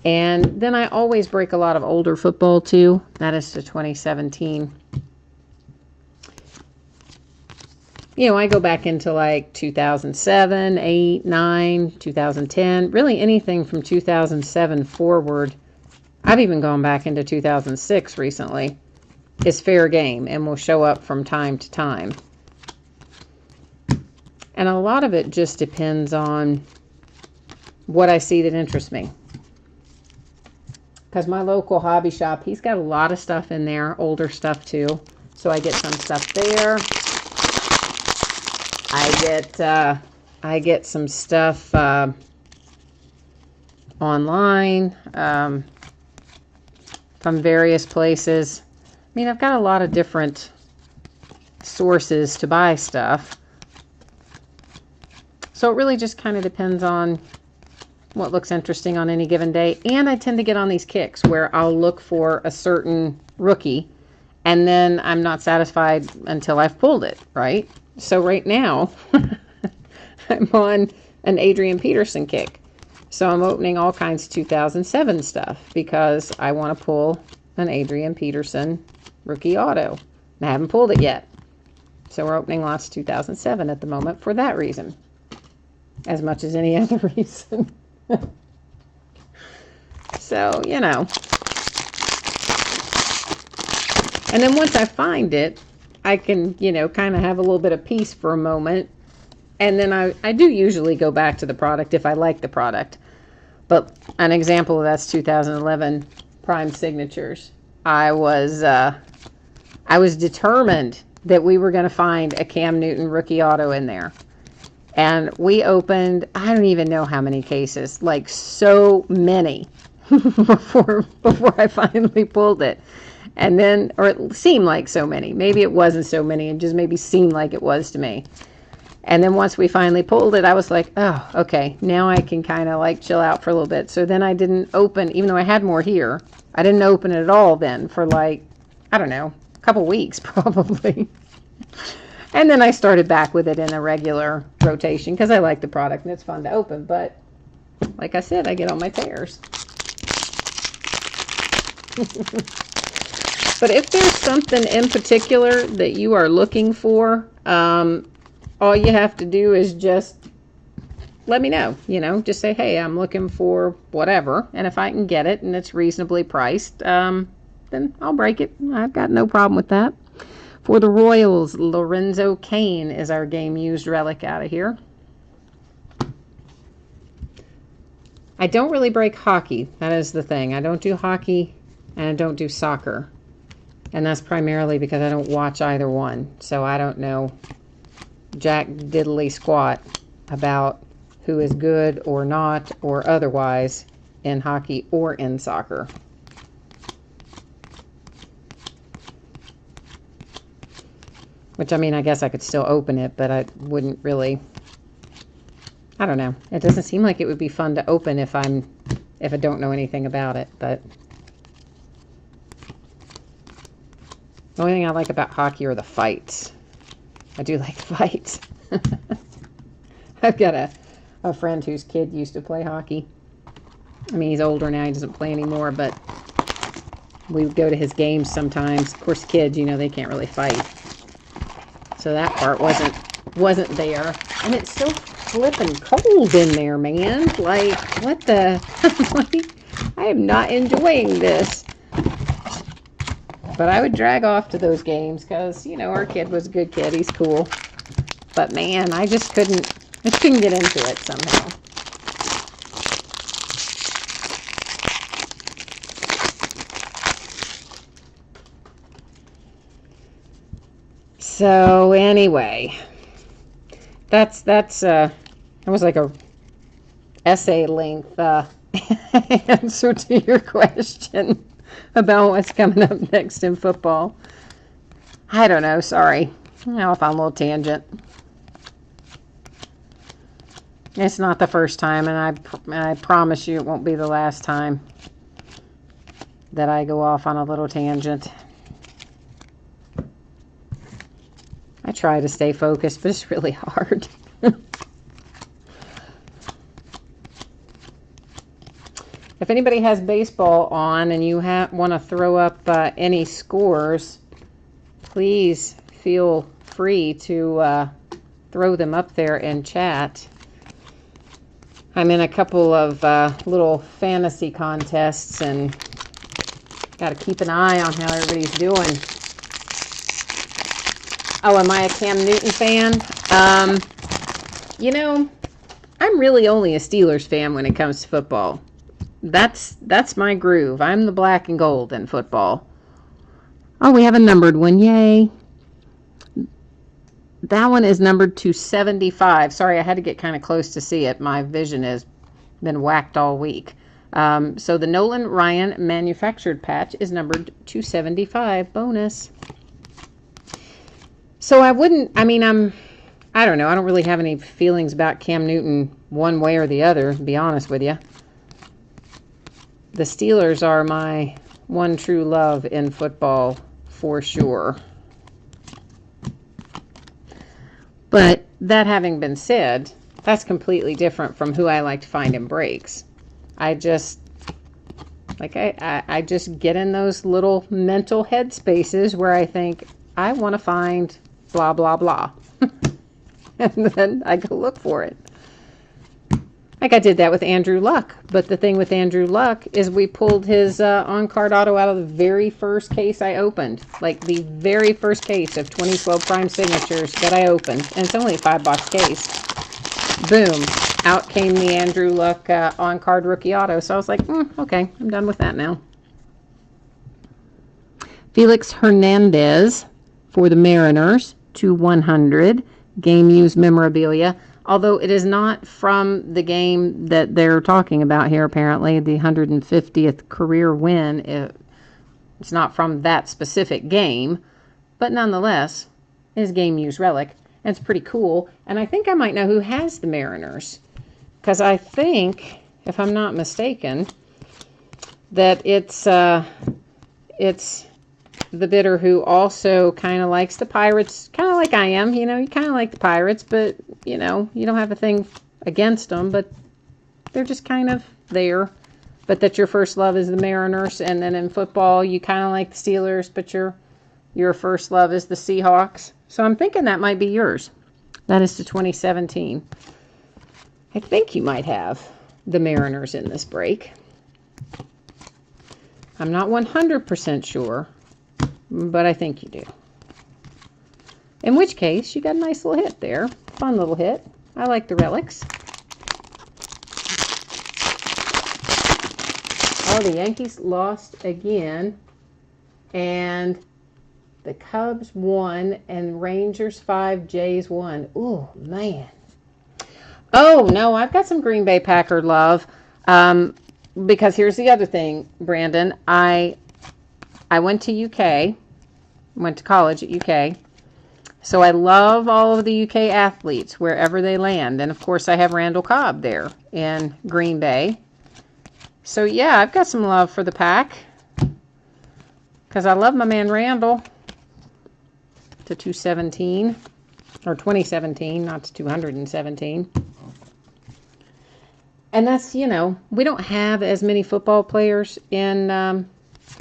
And then I always break a lot of older football too. That is to 2017. You know, I go back into like 2007, 8, 9, 2010, really anything from 2007 forward. I've even gone back into 2006 recently. Is fair game and will show up from time to time. And a lot of it just depends on what I see that interests me. Because my local hobby shop, he's got a lot of stuff in there, older stuff too. So I get some stuff there. I get some stuff online from various places. I mean, I've got a lot of different sources to buy stuff. So it really just kind of depends on what looks interesting on any given day. And I tend to get on these kicks where I'll look for a certain rookie, and then I'm not satisfied until I've pulled it, right? So right now, I'm on an Adrian Peterson kick. So I'm opening all kinds of 2007 stuff because I want to pull an Adrian Peterson rookie auto. And I haven't pulled it yet. So we're opening lots of 2007 at the moment for that reason, as much as any other reason. So, you know. And then once I find it, I can, you know, kind of have a little bit of peace for a moment. And then I do usually go back to the product if I like the product. But an example of that's 2011 Prime Signatures. I was determined that we were going to find a Cam Newton rookie auto in there. And we opened, I don't even know how many cases, like so many before I finally pulled it. And then, or it seemed like so many. Maybe it wasn't so many, it just maybe seemed like it was to me. And then once we finally pulled it, I was like, oh, okay, now I can kind of like chill out for a little bit. So then I didn't open, even though I had more here, I didn't open it at all then for like, I don't know, a couple weeks probably. And then I started back with it in a regular rotation because I like the product and it's fun to open. But like I said, I get on my tears. But if there's something in particular that you are looking for, all you have to do is just let me know, you know, just say, hey, I'm looking for whatever. And if I can get it and it's reasonably priced, then I'll break it. I've got no problem with that. For the Royals, Lorenzo Cain is our game used relic out of here. I don't really break hockey. That is the thing. I don't do hockey and I don't do soccer. And that's primarily because I don't watch either one. So I don't know jack diddly squat about who is good or not or otherwise in hockey or in soccer. Which, I mean, I guess I could still open it, but I wouldn't really, I don't know. It doesn't seem like it would be fun to open if I don't know anything about it, but the only thing I like about hockey are the fights. I do like fights. I've got a friend whose kid used to play hockey. I mean, he's older now. He doesn't play anymore, but we would go to his games sometimes. Of course, kids, you know, they can't really fight. So that part wasn't there. And it's so flippin' cold in there, man. Like, what the? Like, I am not enjoying this. But I would drag off to those games because, you know, our kid was a good kid. He's cool. But, man, I just couldn't get into it somehow. So, anyway, that was like a essay length answer to your question about what's coming up next in football. I don't know, sorry. I'm off on a little tangent. It's not the first time, and I promise you it won't be the last time that I go off on a little tangent. I try to stay focused, but it's really hard. If anybody has baseball on and you want to throw up any scores, please feel free to throw them up there in chat. I'm in a couple of little fantasy contests and got to keep an eye on how everybody's doing. Oh, am I a Cam Newton fan? You know, I'm really only a Steelers fan when it comes to football. That's my groove. I'm the black and gold in football. Oh, we have a numbered one. Yay. That one is numbered to 75. Sorry, I had to get kind of close to see it. My vision has been whacked all week. So the Nolan Ryan manufactured patch is numbered to 75. Bonus. So I don't know. I don't really have any feelings about Cam Newton one way or the other, to be honest with you. The Steelers are my one true love in football for sure. But that having been said, that's completely different from who I like to find in breaks. I just get in those little mental head spaces where I think, I want to find blah, blah, blah. And then I go look for it. Like I did that with Andrew Luck. But the thing with Andrew Luck is we pulled his on-card auto out of the very first case I opened. Like the very first case of 2012 Prime Signatures that I opened. And it's only a $5 case. Boom. Out came the Andrew Luck on-card rookie auto. So I was like, okay, I'm done with that now. Felix Hernandez for the Mariners, 2/100. Game used memorabilia. Although it is not from the game that they're talking about here, apparently, the 150th career win. It's not from that specific game, but nonetheless, it is game used relic. And it's pretty cool. And I think I might know who has the Mariners. Because I think, if I'm not mistaken, that it's the bidder who also kind of likes the Pirates, kind of like I am. You know, you kind of like the Pirates, but, you know, you don't have a thing against them, but they're just kind of there. But that your first love is the Mariners, and then in football, you kind of like the Steelers, but your first love is the Seahawks. So I'm thinking that might be yours. That is to 2017. I think you might have the Mariners in this break. I'm not 100% sure, but I think you do. In which case, you got a nice little hit there. Fun little hit. I like the relics. Oh, the Yankees lost again. And the Cubs won, and Rangers 5, Jays 1. Ooh, man. Oh, no, I've got some Green Bay Packer love. Because here's the other thing, Brandon. I went to UK. Went to college at UK. So I love all of the UK athletes wherever they land. And, of course, I have Randall Cobb there in Green Bay. So, yeah, I've got some love for the Pack. Because I love my man Randall. To 217. Or 2017, not to 217. And that's, you know, we don't have as many football players in,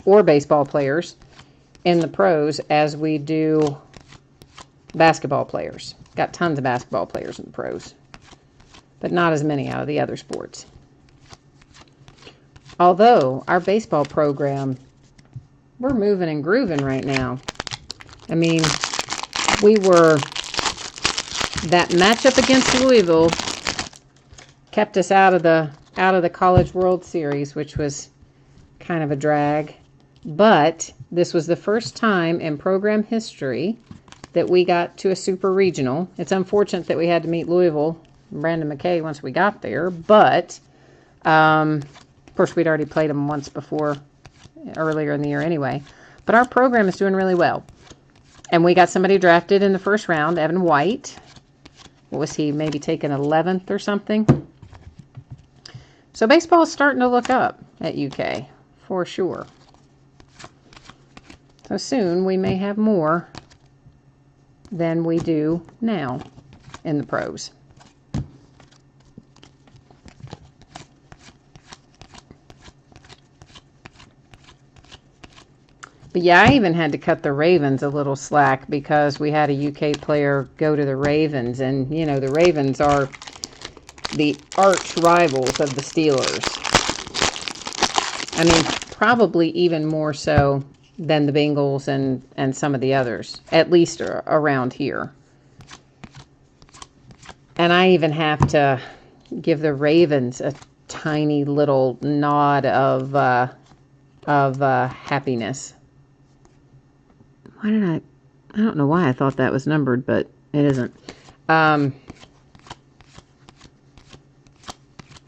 or baseball players in the pros as we do basketball players. Got tons of basketball players in the pros, but not as many out of the other sports. Although our baseball program, we're moving and grooving right now. I mean, that matchup against Louisville kept us out of the College World Series, which was kind of a drag. But this was the first time in program history that we got to a super regional. It's unfortunate that we had to meet Louisville and Brandon McKay once we got there, but of course we'd already played them once before earlier in the year anyway. But our program is doing really well. And we got somebody drafted in the first round, Evan White. What was he, maybe taken 11th or something? So baseball is starting to look up at UK, for sure. So soon we may have more than we do now in the pros. But yeah, I even had to cut the Ravens a little slack because we had a UK player go to the Ravens. And, you know, the Ravens are the arch rivals of the Steelers. I mean, probably even more so than the Bengals and some of the others, at least around here. And I even have to give the Ravens a tiny little nod of happiness. Why did I don't know why I thought that was numbered, but it isn't.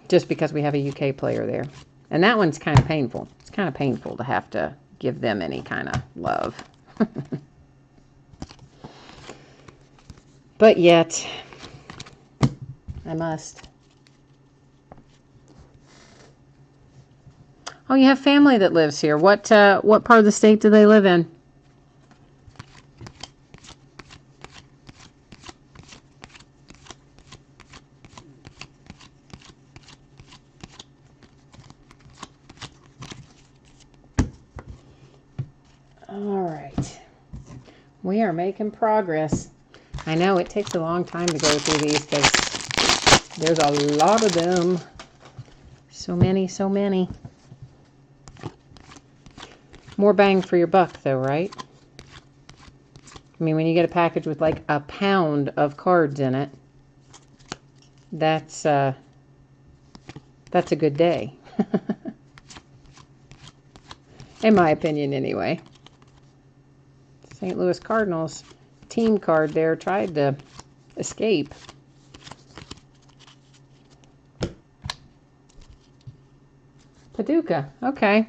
Just because we have a UK player there. And that one's kind of painful. It's kind of painful to have to give them any kind of love. But yet, I must. Oh, you have family that lives here. What part of the state do they live in? All right. We are making progress. I know it takes a long time to go through these because There's a lot of them. So many, so many. More bang for your buck, though, right? I mean, when you get a package with like a pound of cards in it, that's a good day. In my opinion, anyway. St. Louis Cardinals team card there tried to escape. Paducah, okay.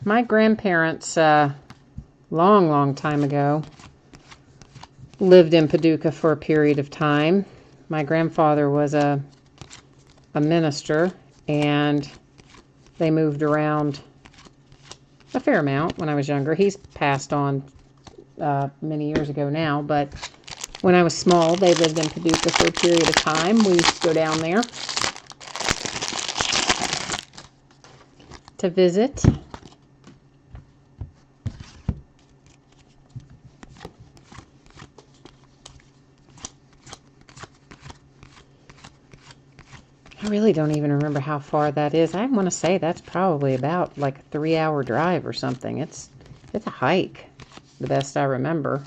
My grandparents, long time ago, lived in Paducah for a period of time. My grandfather was a minister, and they moved around a fair amount when I was younger. He's passed on many years ago now, but when I was small, they lived in Paducah for a period of time. We used to go down there to visit. I really don't even remember how far that is. I want to say that's probably about like a 3-hour drive or something. It's a hike, the best I remember.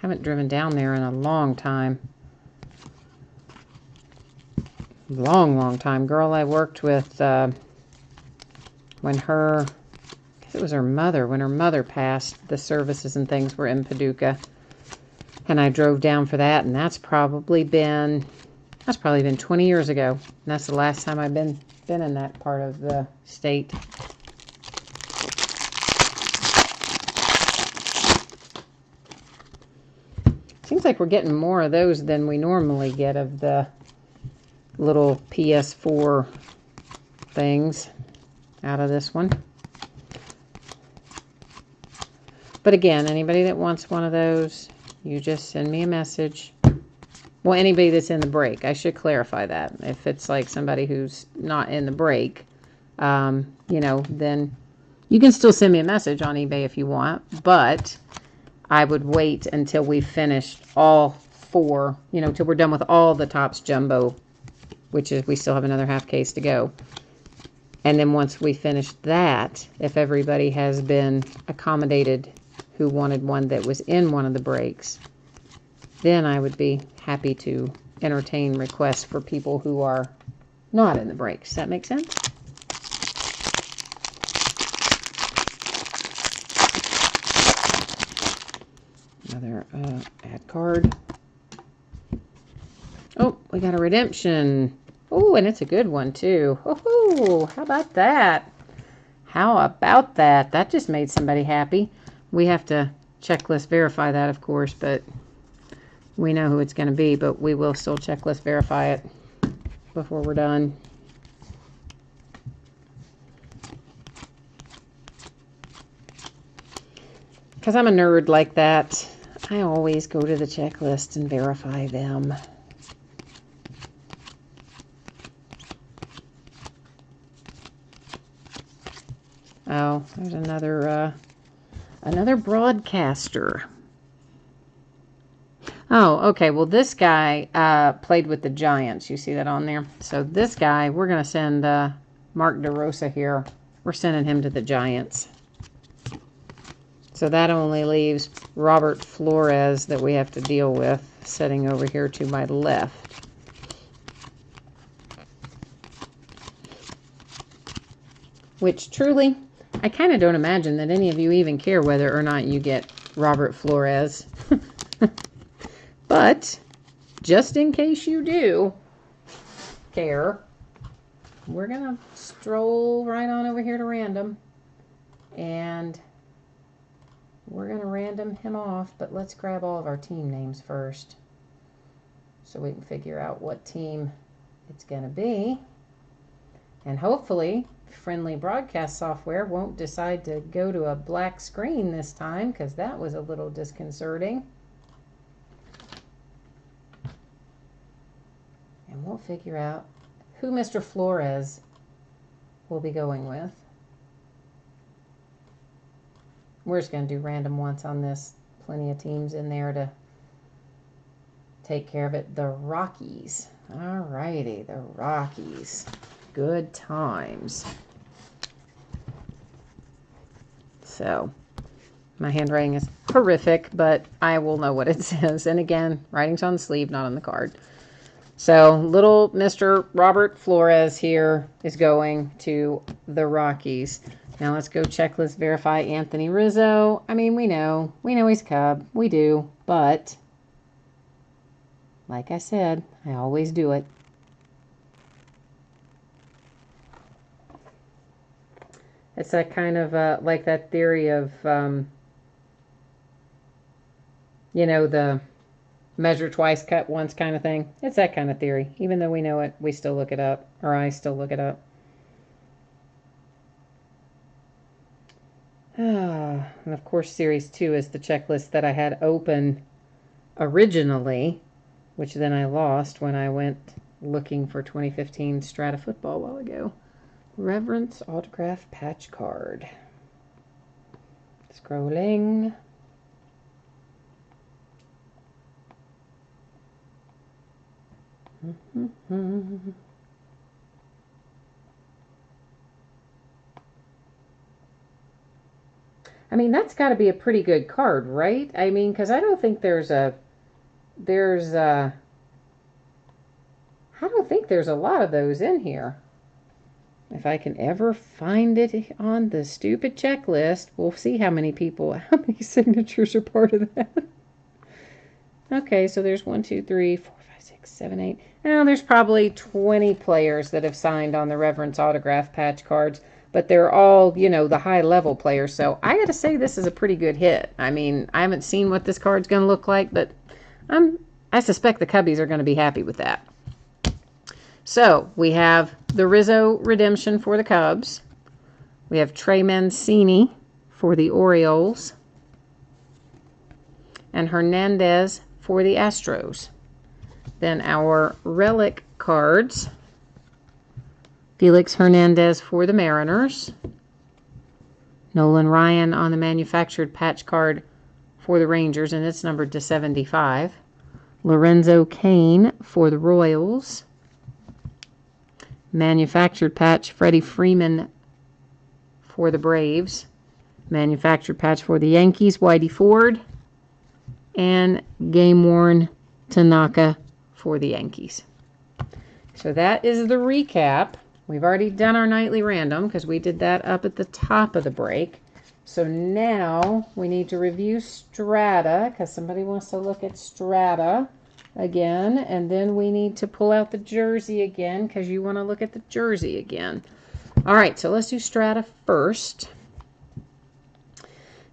Haven't driven down there in a long time. Long time. Girl I worked with when her mother passed, the services and things were in Paducah. And I drove down for that, and that's probably been 20 years ago. And that's the last time I've been in that part of the state. Seems like we're getting more of those than we normally get of the little PS4 things out of this one. But again, anybody that wants one of those, you just send me a message. Well, anybody that's in the break, I should clarify that. If it's like somebody who's not in the break, then you can still send me a message on eBay if you want, but I would wait until we finished all 4, till we're done with all the Topps Jumbo, which is, we still have another half case to go. And then once we finish that, if everybody has been accommodated who wanted one that was in one of the breaks, then I would be happy to entertain requests for people who are not in the breaks. Does that make sense? Another ad card. Oh, we got a redemption. Oh, and it's a good one too. Oh, how about that? How about that? That just made somebody happy. We have to checklist verify that, of course, but we know who it's going to be, but we will still checklist verify it before we're done. Because I'm a nerd like that, I always go to the checklist and verify them. Oh, there's another broadcaster. Oh, okay. Well, this guy played with the Giants. You see that on there? So this guy, we're going to send Mark DeRosa here. We're sending him to the Giants. So that only leaves Robert Flores that we have to deal with, sitting over here to my left. Which truly, I kind of don't imagine that any of you even care whether or not you get Robert Flores. But just in case you do care, we're going to stroll right on over here to random. And we're going to random him off, but let's grab all of our team names first so we can figure out what team it's going to be. And hopefully, friendly broadcast software won't decide to go to a black screen this time, because that was a little disconcerting. And we'll figure out who Mr. Flores will be going with. We're just going to do random once on this. Plenty of teams in there take care of it. The Rockies. All righty, the Rockies. Good times. So, my handwriting is horrific, but I will know what it says. And again, writing's on the sleeve, not on the card. So, little Mr. Robert Flores here is going to the Rockies. Now, let's go checklist verify Anthony Rizzo. I mean, we know he's Cub. We do, but like I said, I always do it. It's that kind of, like that theory of, you know, the measure twice, cut once kind of thing. It's that kind of theory. Even though we know it, we still look it up, or I still look it up. And of course, Series 2 is the checklist that I had open originally, which then I lost when I went looking for 2015 Strata Football a while ago. Reverence autograph patch card. Scrolling. I mean, that's got to be a pretty good card, right? I mean, because I don't think there's a lot of those in here. If I can ever find it on the stupid checklist, we'll see how many signatures are part of that. Okay, so there's 1, 2, 3, 4, 5, 6, 7, 8. Now there's probably 20 players that have signed on the Reverence autograph patch cards, but they're all, you know, the high level players. So I got to say this is a pretty good hit. I mean, I haven't seen what this card's going to look like, but I suspect the Cubbies are going to be happy with that. So we have the Rizzo redemption for the Cubs. We have Trey Mancini for the Orioles. And Hernandez for the Astros. Then our relic cards. Felix Hernandez for the Mariners. Nolan Ryan on the manufactured patch card for the Rangers, and it's numbered to 75. Lorenzo Cain for the Royals. Manufactured patch, Freddie Freeman for the Braves. Manufactured patch for the Yankees, Whitey Ford. And game-worn Tanaka for the Yankees. So that is the recap. We've already done our nightly random because we did that up at the top of the break. So now we need to review Strata because somebody wants to look at Strata again. And then we need to pull out the jersey again because you want to look at the jersey again. All right, so let's do Strata first.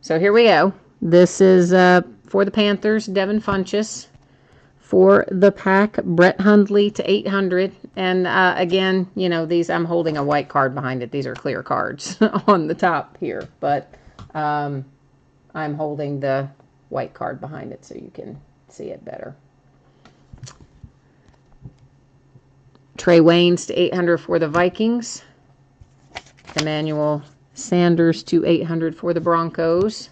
So here we go. This is for the Panthers, Devin Funchess. For the Pack, Brett Hundley to 800. And again, you know, these, I'm holding a white card behind it. These are clear cards on the top here. But I'm holding the white card behind it so you can see it better. Trey Waynes to 800 for the Vikings. Emmanuel Sanders to 800 for the Broncos.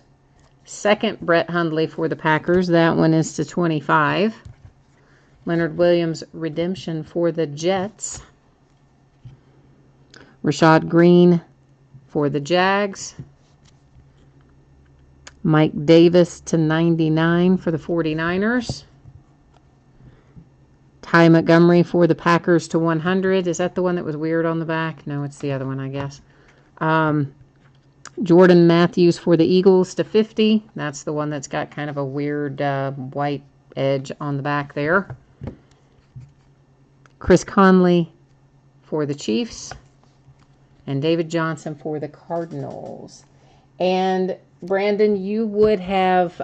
Second, Brett Hundley for the Packers. That one is to 25. Leonard Williams redemption for the Jets. Rashad Green for the Jags. Mike Davis to 99 for the 49ers. Ty Montgomery for the Packers to 100. Is that the one that was weird on the back? No, it's the other one, I guess. Jordan Matthews for the Eagles to 50. That's the one that's got kind of a weird white edge on the back there. Chris Conley for the Chiefs. And David Johnson for the Cardinals. And Brandon, you would have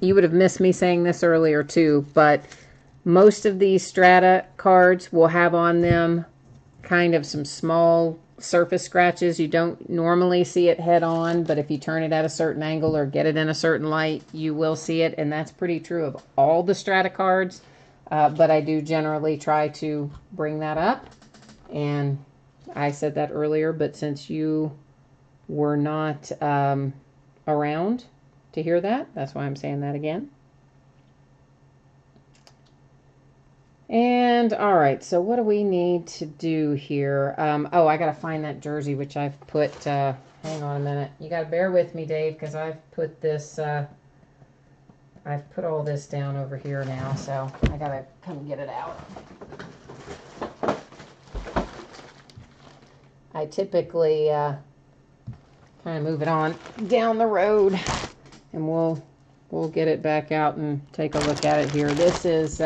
missed me saying this earlier too, but most of these Strata cards will have on them kind of some small surface scratches. You don't normally see it head on, but if you turn it at a certain angle or get it in a certain light, you will see it, and that's pretty true of all the Strata cards. But I do generally try to bring that up, and I said that earlier, but since you were not around to hear that, that's why I'm saying that again. And all right, so what do we need to do here? Oh, I got to find that jersey, which I've put, hang on a minute. You got to bear with me, Dave, because I've put this, I've put all this down over here now, so I got to come get it out. I typically kind of move it on down the road, and we'll get it back out and take a look at it here. This is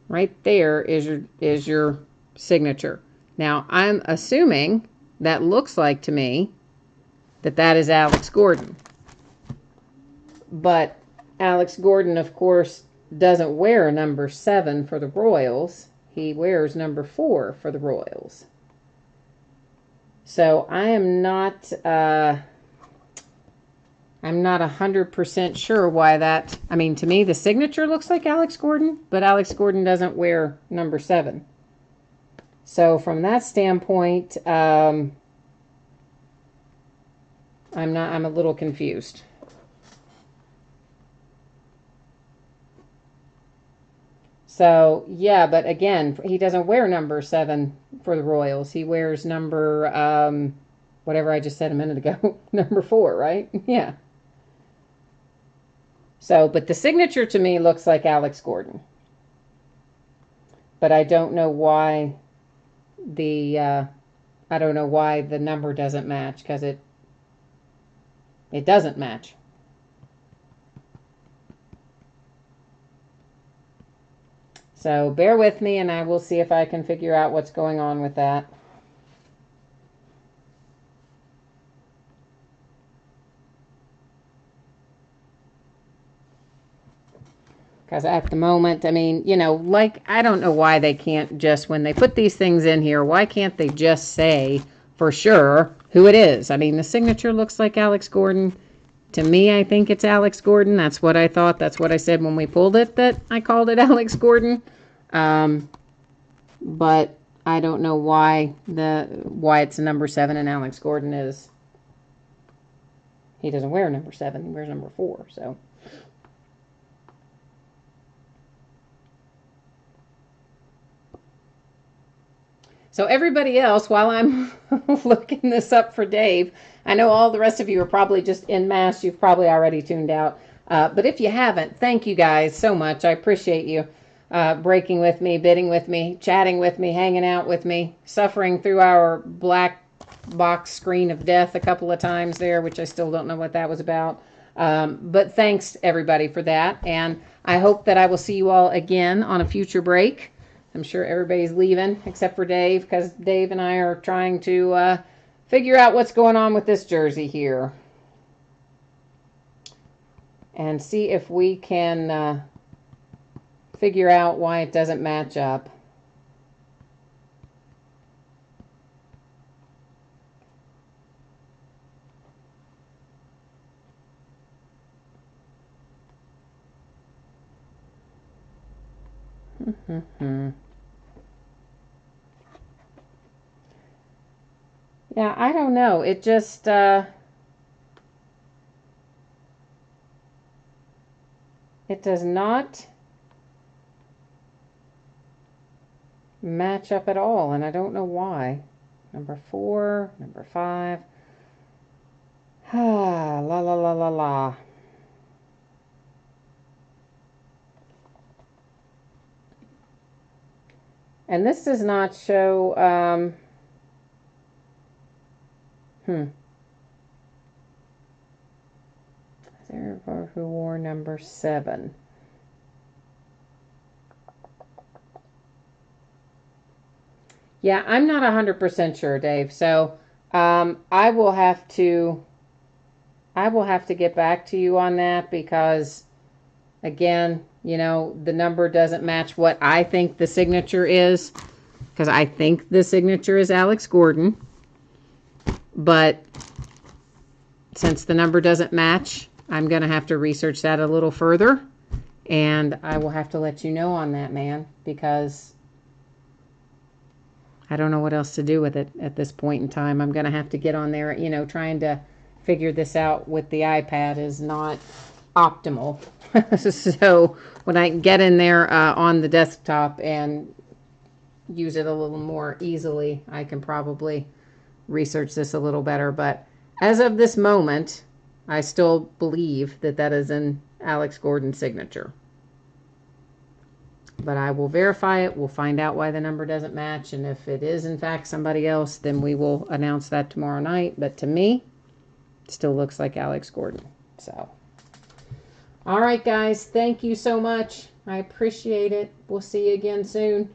right there is your signature. Now I'm assuming that looks like to me that is Alex Gordon, but Alex Gordon, of course, doesn't wear number 7 for the Royals. He wears number 4 for the Royals. So I'm not 100% sure why that. I mean, to me, the signature looks like Alex Gordon, but Alex Gordon doesn't wear number 7. So from that standpoint, I'm a little confused. So, yeah, but again, he doesn't wear number 7 for the Royals. He wears number, whatever I just said a minute ago, number 4, right? Yeah. So, but the signature to me looks like Alex Gordon. But I don't know why the number doesn't match, because it doesn't match. So bear with me, and I will see if I can figure out what's going on with that. Because at the moment, I mean, like, I don't know why they can't just, when they put these things in here, why can't they just say for sure who it is? I mean, the signature looks like Alex Gordon. To me, I think it's Alex Gordon. That's what I thought. That's what I said when we pulled it, that I called it Alex Gordon. But I don't know why it's number 7 and Alex Gordon is. He doesn't wear number 7. He wears number 4. So everybody else, while I'm looking this up for Dave, I know all the rest of you are probably just en masse. You've probably already tuned out. But if you haven't, thank you guys so much. I appreciate you breaking with me, bidding with me, chatting with me, hanging out with me, suffering through our black box screen of death a couple of times there, which I still don't know what that was about. But thanks, everybody, for that. And I hope that I will see you all again on a future break. I'm sure everybody's leaving except for Dave, because Dave and I are trying to figure out what's going on with this jersey here. And see if we can figure out why it doesn't match up. Yeah, I don't know. It just it does not match up at all, and I don't know why. Number 4, number 5. La la la la la. And this does not show, There who wore number 7. Yeah, I'm not 100% sure, Dave. So I will have to get back to you on that, because, again, the number doesn't match what I think the signature is, because I think the signature is Alex Gordon. But since the number doesn't match, I'm going to have to research that a little further, and I will have to let you know on that, man, because I don't know what else to do with it at this point in time. I'm going to have to get on there, trying to figured this out with the iPad is not optimal. So when I get in there on the desktop and use it a little more easily, I can probably research this a little better. But as of this moment, I still believe that that is an Alex Gordon signature. But I will verify it. We'll find out why the number doesn't match. And if it is, in fact, somebody else, then we will announce that tomorrow night. But to me, it still looks like Alex Gordon. So, all right, guys. Thank you so much. I appreciate it. We'll see you again soon.